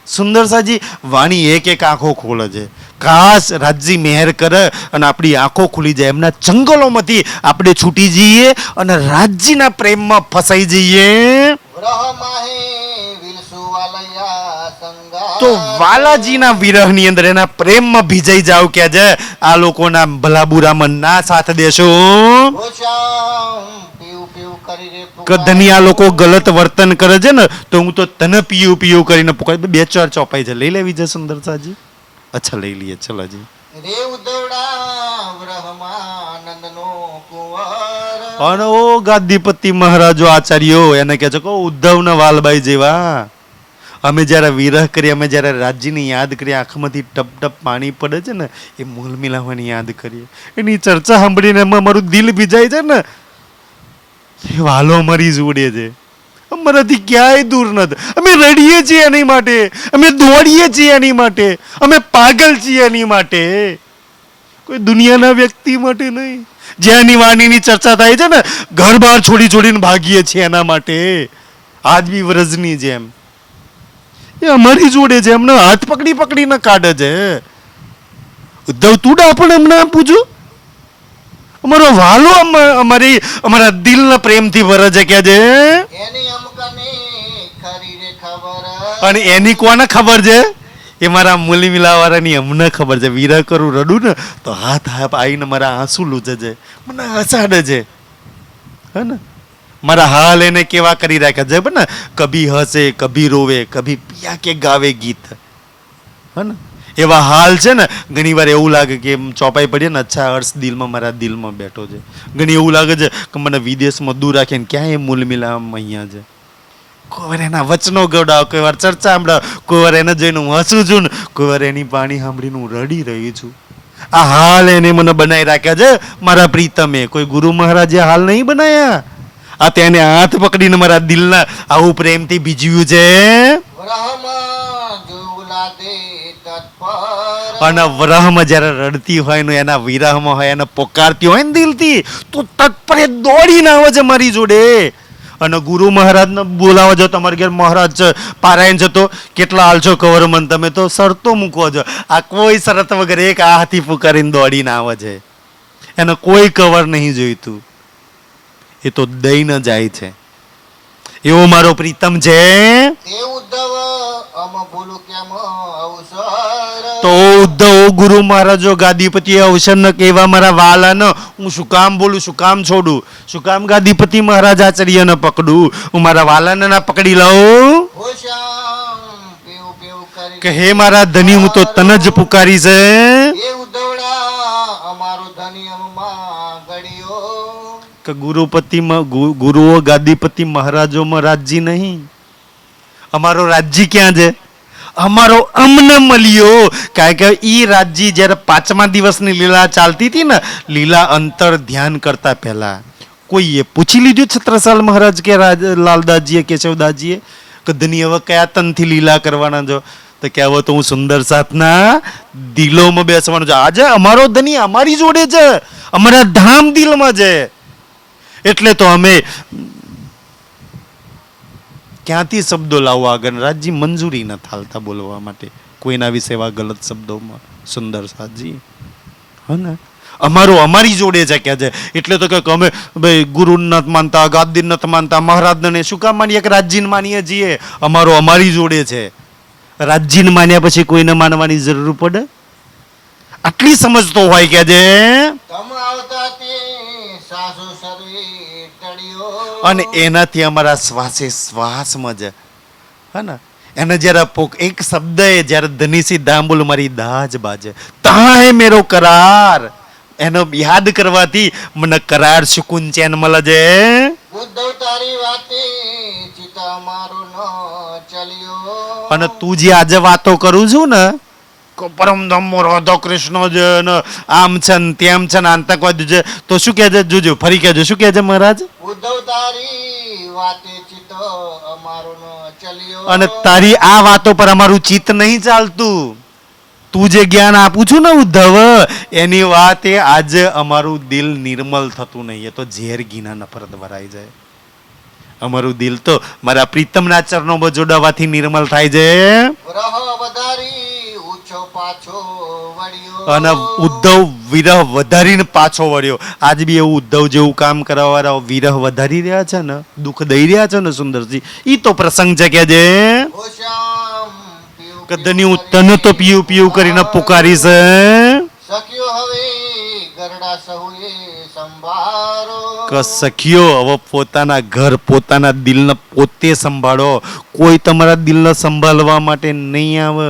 સુંદર સાજી વાણી એક એક આંખો ખોલે છે. કાશ રાજજી મહેર કરે અને આપણી આંખો ખુલી જાય, એમના જંગલોમાંથી આપણે છૂટી જઈએ અને રાજજીના પ્રેમમાં ફસાઈ જઈએ. તો વાલાજીના વિરહની અંદર એના પ્રેમમાં ભીજાઈ જાવ કે છે આ લોકોના ભલા બુરામાં ના સાથ દેશો. કે ધનિયા લોકો ગલત વર્તન કરે છે ને તો હું તો તને પીયું પીયું કરીને પુકાર. 2-4 ચોપાઈ છે, લઈ લેવી છે સુંદર સાજી? અચ્છા લઈ લઈએ, ચલો જી. અને ઓ ગાદીપતિ મહારાજો આચાર્યો એને કહે છે કે ઉદ્ધવના વાલબાઈ જેવા અમે જ્યારે વિરહ કરીએ, અમે જ્યારે રાજ્યની યાદ કરીએ, આંખમાંથી ટપ ટપ પાણી પડે છે ને, એ મૂલ મિલાવાની યાદ કરીએ, એની ચર્ચા સાંભળીને અમારું દિલ ભીજાય છે ને, એ વાલો અમારી જોડે છે, અમારાથી ક્યાંય દૂર નથી. અમે રડીએ છીએ એની માટે, અમે દોડીએ છીએ એની માટે, અમે પાગલ છીએ એની માટે. કોઈ દુનિયાના વ્યક્તિ માટે નહીં. જેની વાણીની ચર્ચા થાય છે ને, ઘર બહાર છોડી છોડીને ભાગીએ છીએ એના માટે. આજ બી વ્રજની જેમ એ અમારી જોડે છે, એમને હાથ પકડી પકડીને કાઢે છે. ઉદ્ધવ તું પણ એમને પૂછું, અમારો વાલો અમારા દિલના પ્રેમથી ભરે છે કે છે. એની અમકને ખરી રે ખબર. અને એની કોને ખબર છે? એ મારા મૂલી મિલાવાળાની અમને ખબર છે. વિરહ કરું રડું ને તો હાથ આવીને મારા આંસુ લૂજે છે, મને હસાડે છે. હે ને, મારા હાલ એને કેવા કરી રાખ્યા છે ને, કભી હસે કભી રોવે કભી પિયા કે ગાવે ગીત. હે ને, એવા હાલ છે ને. ઘણી વાર એવું લાગે કે એમ ચોપાઈ પડીએ ને, અચ્છા હર્ષ દિલમાં મારા દિલમાં બેઠો છે. ઘણી એવું લાગે છે કે મને વિદેશમાં દૂર રાખીને ક્યાં એ મૂલ મિલામ અહીંયા છે. કોઈ વાર એના વચનો ગવડાવ, કોઈ વાર ચર્ચા સાંભળાવ, કોઈ વાર એને જોઈને હું હસું છું ને, કોઈ વાર એની પાણી સાંભળીને હું રડી રહી છું. આ હાલ એને મને બનાવી રાખ્યા છે મારા પ્રીતમે. કોઈ ગુરુ મહારાજે હાલ નહીં બનાયા. આ તેને હાથ પકડીને મારા દિલના આવું પ્રેમથી બીજ્યું છે. વરહમાં જોવલા દે તત્પર. અને વરહમાં જ્યારે રડતી હોય ને, એના વિરહમાં હોય, એને પોકારતી હોય ને દિલથી, તો તત્પરે દોડીને આવે છે મારી જોડે. અને ગુરુ મહારાજને બોલાવો છો, તમારે ઘેર મહારાજ છે, પારાયણ છે, તો કેટલા હાલશો કવર મન, તમે તો શરતો મૂકો છો. આ કોઈ શરત વગર એક આ હાથી પુકારીને દોડીને આવે છે. એને કોઈ કવર નહીં જોઈતું, એ તો દઈને જાય છે. એવો મારો પ્રીતમ છે. તે ઉદ્ધવ અમ ભૂલું કેમ અવસર. તો ઉદ્ધવ ગુરુ મહારાજો ગાદીપતિ અવસર ન કહેવા મારા વાલા ન હું શું કામ બોલું, શું કામ છોડું, શું કામ ગાદીપતિ મહારાજ આચાર્ય ન પકડું, હું મારા વાલાને ના પકડી લઉં. હોશ્યામ પેવું પેવું કરી. કે હે મારા ધની, હું તો તને જ પુકારી છે. એ ઉદ્ધવડા અમારો ધની અમમાં ગળ્યો. કે ગુરુઓ ગાદીપતિ મહારાજોમાં રાજ્ય નહીં. અમારો રાજ્ય ક્યાં છે? અમારો અમને મળ્યો. કારણ કે ઈ રાજ્ય જ્યારે 5મા દિવસની લીલા ચાલતી હતી ને, લીલા અંતર ધ્યાન કરતા પહેલા કોઈએ પૂછી લીધું છત્રસાલ મહારાજ કે લાલદાસજીએ, કેશવદાસજીએ, કે ધની હવે કયા તનથી લીલા કરવાના છો? તો કે હવે તો હું સુંદર સાથના દિલોમાં બેસવાનું છે. આજે અમારો ધની અમારી જોડે છે, અમારા ધામ દિલમાં છે. એટલે તો અમે ક્યાંથી શબ્દો લાવવા આગળ રાજજી મંજૂરી ન થાલતા બોલવા માટે કોઈના વિશે એવા ગલત શબ્દોમાં. સુંદર સાજી, હે ને, અમારી જોડે છે કે છે. એટલે તો કે અમે ભાઈ ગુરુ નથી માનતા, ગાદી નથી માનતા, મહારાજને શું કામ માનીએ? કે રાજજીને માનીએ છીએ. અમારી જોડે છે. રાજજીને માન્યા પછી કોઈને માનવાની જરૂર પડે? આટલી સમજ તો હોય કે છે. તમ આવતા તે સાસુ સર્વે ટળ્યો. અને એનાથી અમારા શ્વાસે શ્વાસમાં જ, હે ને, એને જ્યારે એક શબ્દ એ જ્યારે ધનીસી દામ બોલું, મારી દાજ બાજે તા હે મેરો કરાર. એનો યાદ કરવાથી મને કરાર સુકૂન ચેન મળે છે. ઉદ્ધવ તારી વાતે ચિતા મારો ન ચલ્યો. અને તું જે આજે વાતો કરું છું ને, પરમધમ્મો રાધા કૃષ્ણ છે ને, આમ છે ને તેમ છે ને, આતંકવાદી છે, તો શું કહે છે? જોજો ફરી કહેજો, શું કહે છે મહારાજ? ઉદ્ધવ તારી વાતે ચિત અમારો ન ચલ્યો. અને તારી આ વાતો પર અમારું ચિત્ત નહીં ચાલતું. તું જે જ્ઞાન આપું છું ને ઉદ્ધવ, એની વાત એ આજે અમારું દિલ નિર્મલ થતું નહીં. એ તો ઝેર ઘીના નફરત ભરાઈ જાય. અમારું દિલ તો મારા પ્રીતમના ચરણોમાં જોડાવાથી નિર્મલ થાય છે. રહ વધારી ઊંચો પાછો વળ્યો. અને ઉદ્ધવ વિરહ વધારીને પાછો વળ્યો. આજ બી એવું ઉદ્ધવ જેવું કામ કરવાવાળા વિરહ વધારી રહ્યા છે ને, દુઃખ દઈ રહ્યા છે ને સુંદરજી, ઈ તો પ્રસંગ છે કે જે હોશ્યામ પીવું કદની હું તને તો પીયું પીયું કરીને પુકારીશ. સખ્યો હવે ગરડા સહુએ સંભારો. કે સખીઓ હવે પોતાના ઘર, પોતાના દિલને પોતે સંભાળો. કોઈ તમારા દિલને સંભાળવા માટે નહીં આવે.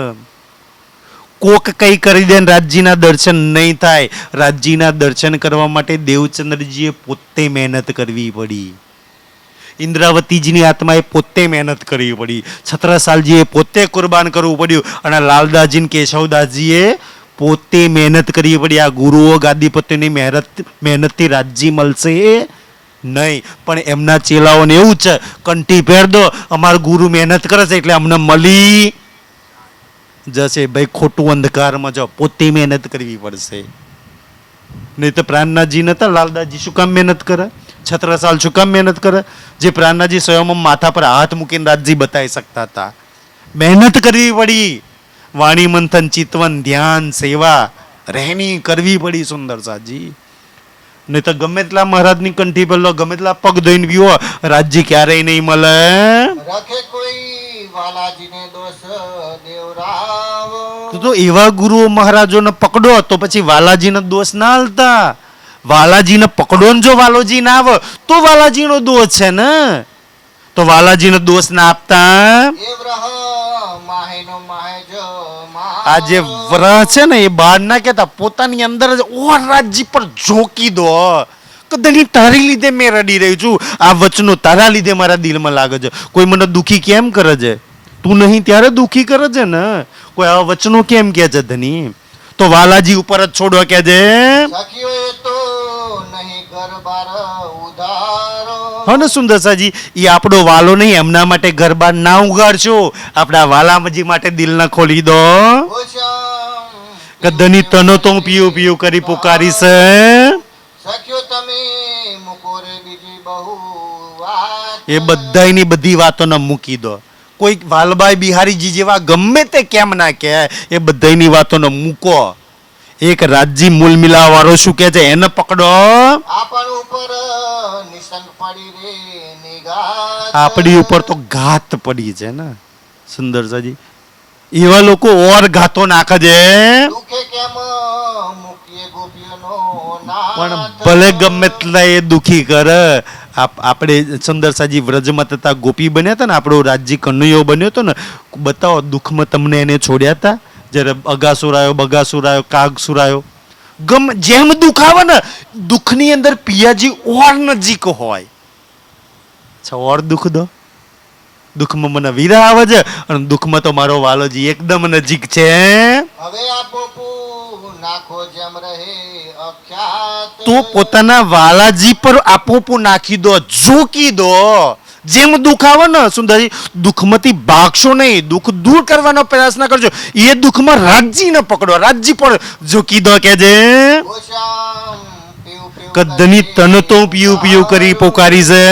કોક કઈ કરી દે, રાજજીના દર્શન નહીં થાય. રાજજીના દર્શન કરવા માટે દેવચંદ્રજીએ પોતે મહેનત કરવી પડી. ઇન્દ્રાવતીજીની આત્માએ પોતે મહેનત કરવી પડી. છત્રસાલજીએ પોતે કુરબાન કરવું પડ્યું. અને લાલદાસજી, કેશવદાસજીએ પોતે મહેનત કરવી પડી. આ ગુરુઓ ગાદીપતિની મહેનતથી રાજજી મળશે નહીં. પણ એમના ચેલાઓને એવું છે, કંઠી પહેર દો, અમારા ગુરુ મહેનત કરે છે એટલે અમને મળી જશે. ભાઈ ખોટું અંધકારમાં જાઓ, પોતે મહેનત કરવી પડશે. નહીં તો પ્રાણનાથજી નતા, લાલદાસજી શું કામ મહેનત કરે, છત્રસાલ શું કામ મહેનત કરે? જે પ્રાણનાથજી સ્વયં માથા પર હાથ મૂકીને રાજજી બતાવી શકતા હતા. મહેનત કરવી પડી, વાણી મંથન ચિતવન ધ્યાન સેવા રહેણી કરવી પડી સુંદર સાજી. નહીં તો ગમે તેટલા મહારાજની કંઠી પર લો, ગમે તેટલા પગ ધોઈને પીવો, રાજજી ક્યારેય નહીં મળે. રખે કોઈ વાલાજીને દોષ દેવરાવ. તો એવા ગુરુઓ મહારાજોને પકડો તો પછી વાલાજીનો દોષ ના હાલતા. વાલાજીને પકડો ને જો વાલોજી ના આવે તો વાલાજીનો દોષ છે ને, તો વાલાજીનો દોષ ના આપતા. એ વ્રહ માહેનો માહે જ આ જે વ્રહ છે ને એ બહાર ના કહેતા, પોતાની અંદર જ ઓર રાજજી પર ઝોકી દો. કદાચ તારી લીધે મેં રડી રહી છું, આ વચનો તારા લીધે મારા દિલમાં લાગે છે. કોઈ મને દુખી કેમ કરે છે? તું નહીં ત્યારે દુખી કરે છે ને. કોઈ આવા વચનો કેમ કે છે ધની? તો વાલાજી ઉપર જ છોડો કે છે. સખીઓ એ તો નહીં ઘર બાર ઉધારો. હા ને સુંદરસાજી, એ આપણો વાલો નહીં, એમના માટે ઘર બાર ના ઉગાડશો, આપણા વાલાજી માટે દિલ ના ખોલી દો. કે ધની તનો તો હું પીયું પીયું કરી પુકારીશ. સખીઓ તમે મૂકો રે બીજી બહુ વાત. એ બધાની બધી વાતોને મૂકી દો. કોઈ વાલભાઈ બિહારીજી જેવા ગમે તે કેમ ના કહે, એ બધાની વાતોને મૂકો. એક રાજજી મૂલ મિલાવા વાળો શું કહે છે એને પકડો. આપણ ઉપર નિસંગ પડી રે નિગાત. આપણી ઉપર તો ઘાત પડી છે ને સુંદરસાજી. એવા લોકો ઓર ઘાતો નાખે છે. દુખે કેમ મૂકીએ ગોપીઓનો પણ નાથ. ભલે ગમે એટલા એ દુખી કરે. આપણે સુંદરસાજી વ્રજમાં તથા ગોપી બન્યા હતા ને, આપણો રાજજી કનૈયો બન્યો હતો ને, બતાવો દુઃખમાં તમને એને છોડ્યા હતા. જ્યારે અગાસુર આવ્યો, બગાસુર આવ્યો, કાગસુર આવ્યો, જેમ દુઃખ આવે ને, દુઃખની અંદર પિયાજી ઓર નજીક હોય. અચ્છા, ઓર દુઃખ દો. દુઃખમાં મને વીરા આવે છે અને દુઃખમાં તો મારો વાલોજી એકદમ નજીક છે. હવે આ પોપુ નાખો જેમ રહે અખ્યાત. તો પોતાના વાલાજી પર આપોપું નાખી દો, ઝૂકી દો. જેમ દુઃખ આવે ને સુંદરજી, દુઃખમાંથી ભાગશો નહીં, દુઃખ દૂર કરવાનો પ્રયાસ ના કરજો. એ દુઃખમાં રાજજીને પકડો, રાજજી પર ઝૂકી દો કે જે ઓશામ પીવું પીવું કદની કરી. તન તો પીયું પીયું કરી પોકારી છે.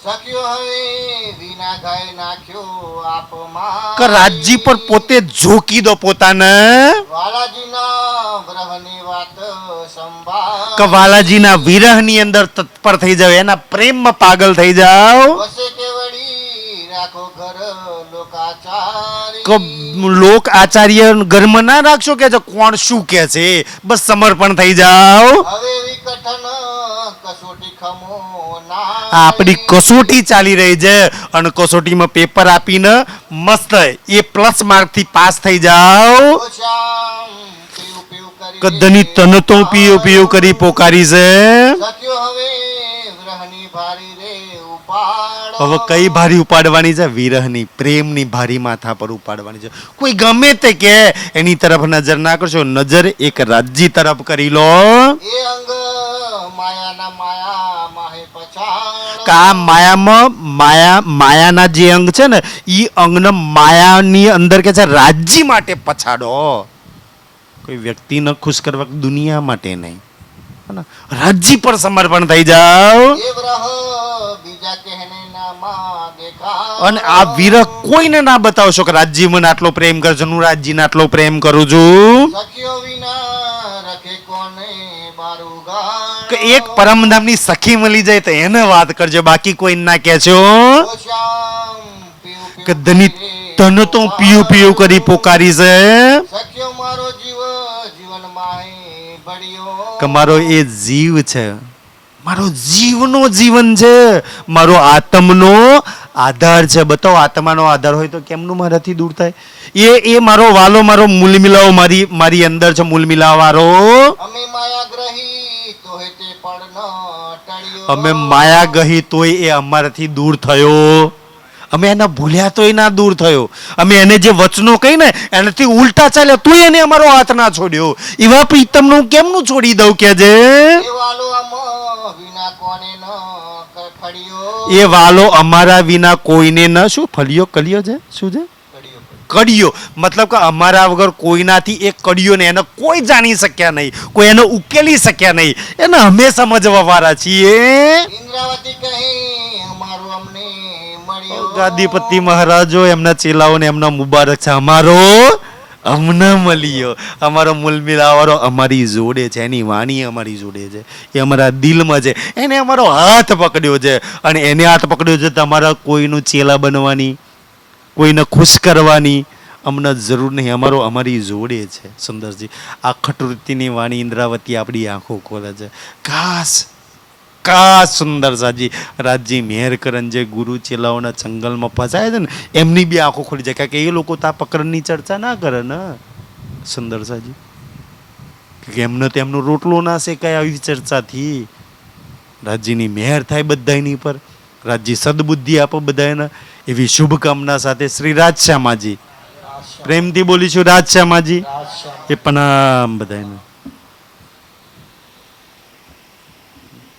સખ્યો હવે વિના ગાય નાખ્યો આપમાં. કે રાજજી પર પોતે ઝૂકી દો પોતાને. વાલાજીના વ્રહની વાત સંભાળ. કે વાલાજીના વિરહની અંદર તત્પર થઈ જાવ, એના પ્રેમમાં પાગલ થઈ જાવ. વસે કેવડી રાખો ઘર લોકાચારી. કે લોક આચાર્ય ઘરમાં ના રાખશો કે કોણ શું કે છે, બસ સમર્પણ થઈ જાવ. હવે વિકટન કસોટી ખમો ના. આપણી કસોટી ચાલી રહી છે અને કસોટીમાં પેપર આપીને મસ્ત A+ માર્કથી પાસ થઈ જાવ. ઓશામ પીવું પીવું કરી. કદની તન તો પીયું પીયું કરી પોકારી છે. સખ્યો હવે વ્રહની ભારી રે ઉપાડ. હવે કઈ ભારી ઉપાડવાની છે? વિરહની, પ્રેમની ભારી માથા પર ઉપાડવાની છે. કોઈ ગમે તે કે એની તરફ નજર ના કરશો, નજર એક રાજજી તરફ કરી લો. એ અંગ માયાના માયા માહે પછાડ. આ માયામાં માયાના જે અંગ છે ને, ઈ અંગને માયાની અંદર કે છે રાજ્ય માટે પછાડો. કોઈ વ્યક્તિને ખુશ કરવા, દુનિયા માટે નહીં, રાજ્ય પર સમર્પણ થઈ જાઓ. એ વ્રહ બીજા કહેને ના માં દેખા. અને આ વિરહ કોઈને ના બતાવશો કે રાજ્ય મને આટલો પ્રેમ કરે છે, હું રાજ્યને આટલો પ્રેમ કરું છું. સખ્યો વિના રખે કોને બારુગાડ. કે એક પરમધામની સખી મળી જાય તો એને વાત કરજો, બાકી કોઈ ના કહેશો. ઓશામ પીવું પીવું કે ધની કરી રે તન તો પીયું પીયું કરી પોકારી છે. સખ્યો મારો જીવન માહે ભળ્યો. કે મારો એ જીવ છે, મારો જીવનો જીવન છે, મારો આત્મનો આધાર છે. બતાવો, આત્માનો આધાર હોય તો કેમનું મારાથી દૂર થાય? એ મારો વાલો, મારો મૂલ મિલાવો, મારી અંદર છે મૂલ મિલાવા વાળો. અમે માયા ગ્રહી તો હે તે પણ ન ટળ્યો. અમે માયા ગહી તોય એ અમારાથી દૂર થયો. અમે એને ભૂલ્યા તોય ના દૂર થયો. અમે એને જે વચનો કહી ને એનાથી ઉલટા ચાલ્યા તોય એને અમારો હાથ ના છોડ્યો. એવા પ્રીતમનું કેમનું છોડી દઉં કે જે એ વાલો આમ વિના કોને ન ફળ્યો. એ વાલો અમારા વિના કોઈને ન શું ફળિયો કલિયો છે, શું છે? કડીઓ મતલબ કે અમારા વગર કોઈનાથી એ કડીઓ ને એને કોઈ જાણી શક્યા નહીં, કોઈ એને ઉકેલી શક્યા નહીં, એને અમે સમજવા વાળા છીએ. ઇન્દ્રાવતી કહી અમારું અમને મળ્યું. ગાદીપતિ મહારાજો એમના ચેલાઓને એમના મુબારક છે. અમારો અમને મળ્યો, અમારો મૂલ મિલાવાળો અમારી જોડે છે, એની વાણી અમારી જોડે છે, એ અમારા દિલમાં છે, એને અમારો હાથ પકડ્યો છે. અને એને હાથ પકડ્યો છે તમારા કોઈનું ચેલા બનવાની, કોઈને ખુશ કરવાની અમને જરૂર નહીં. અમારી જોડે છે. સુંદરજી, આ ખટવૃત્તિની વાણી ઇન્દ્રાવતી આપણી આંખો ખોલે છે. કાશ સુંદર સાજી રાજજી મેર કરન જે ગુરુ ચેલાઓના જંગલમાં ફસાય છે ને એમની બી આંખો ખોલી જાય, કારણ કે એ લોકો તો આ પ્રકરણની ચર્ચા ના કરે ને સુંદર સાજી, કે એમને તો એમનો રોટલો ના શેકાય આવી ચર્ચાથી. રાજજીની મેર થાય બધાની પર, રાજજી સદબુદ્ધિ આપો બધાને, એવી શુભકામના સાથે શ્રી રાજશ્યામાજી પ્રેમથી બોલીશું રાજશ્યામાજી એ પ્રણામ બધાને.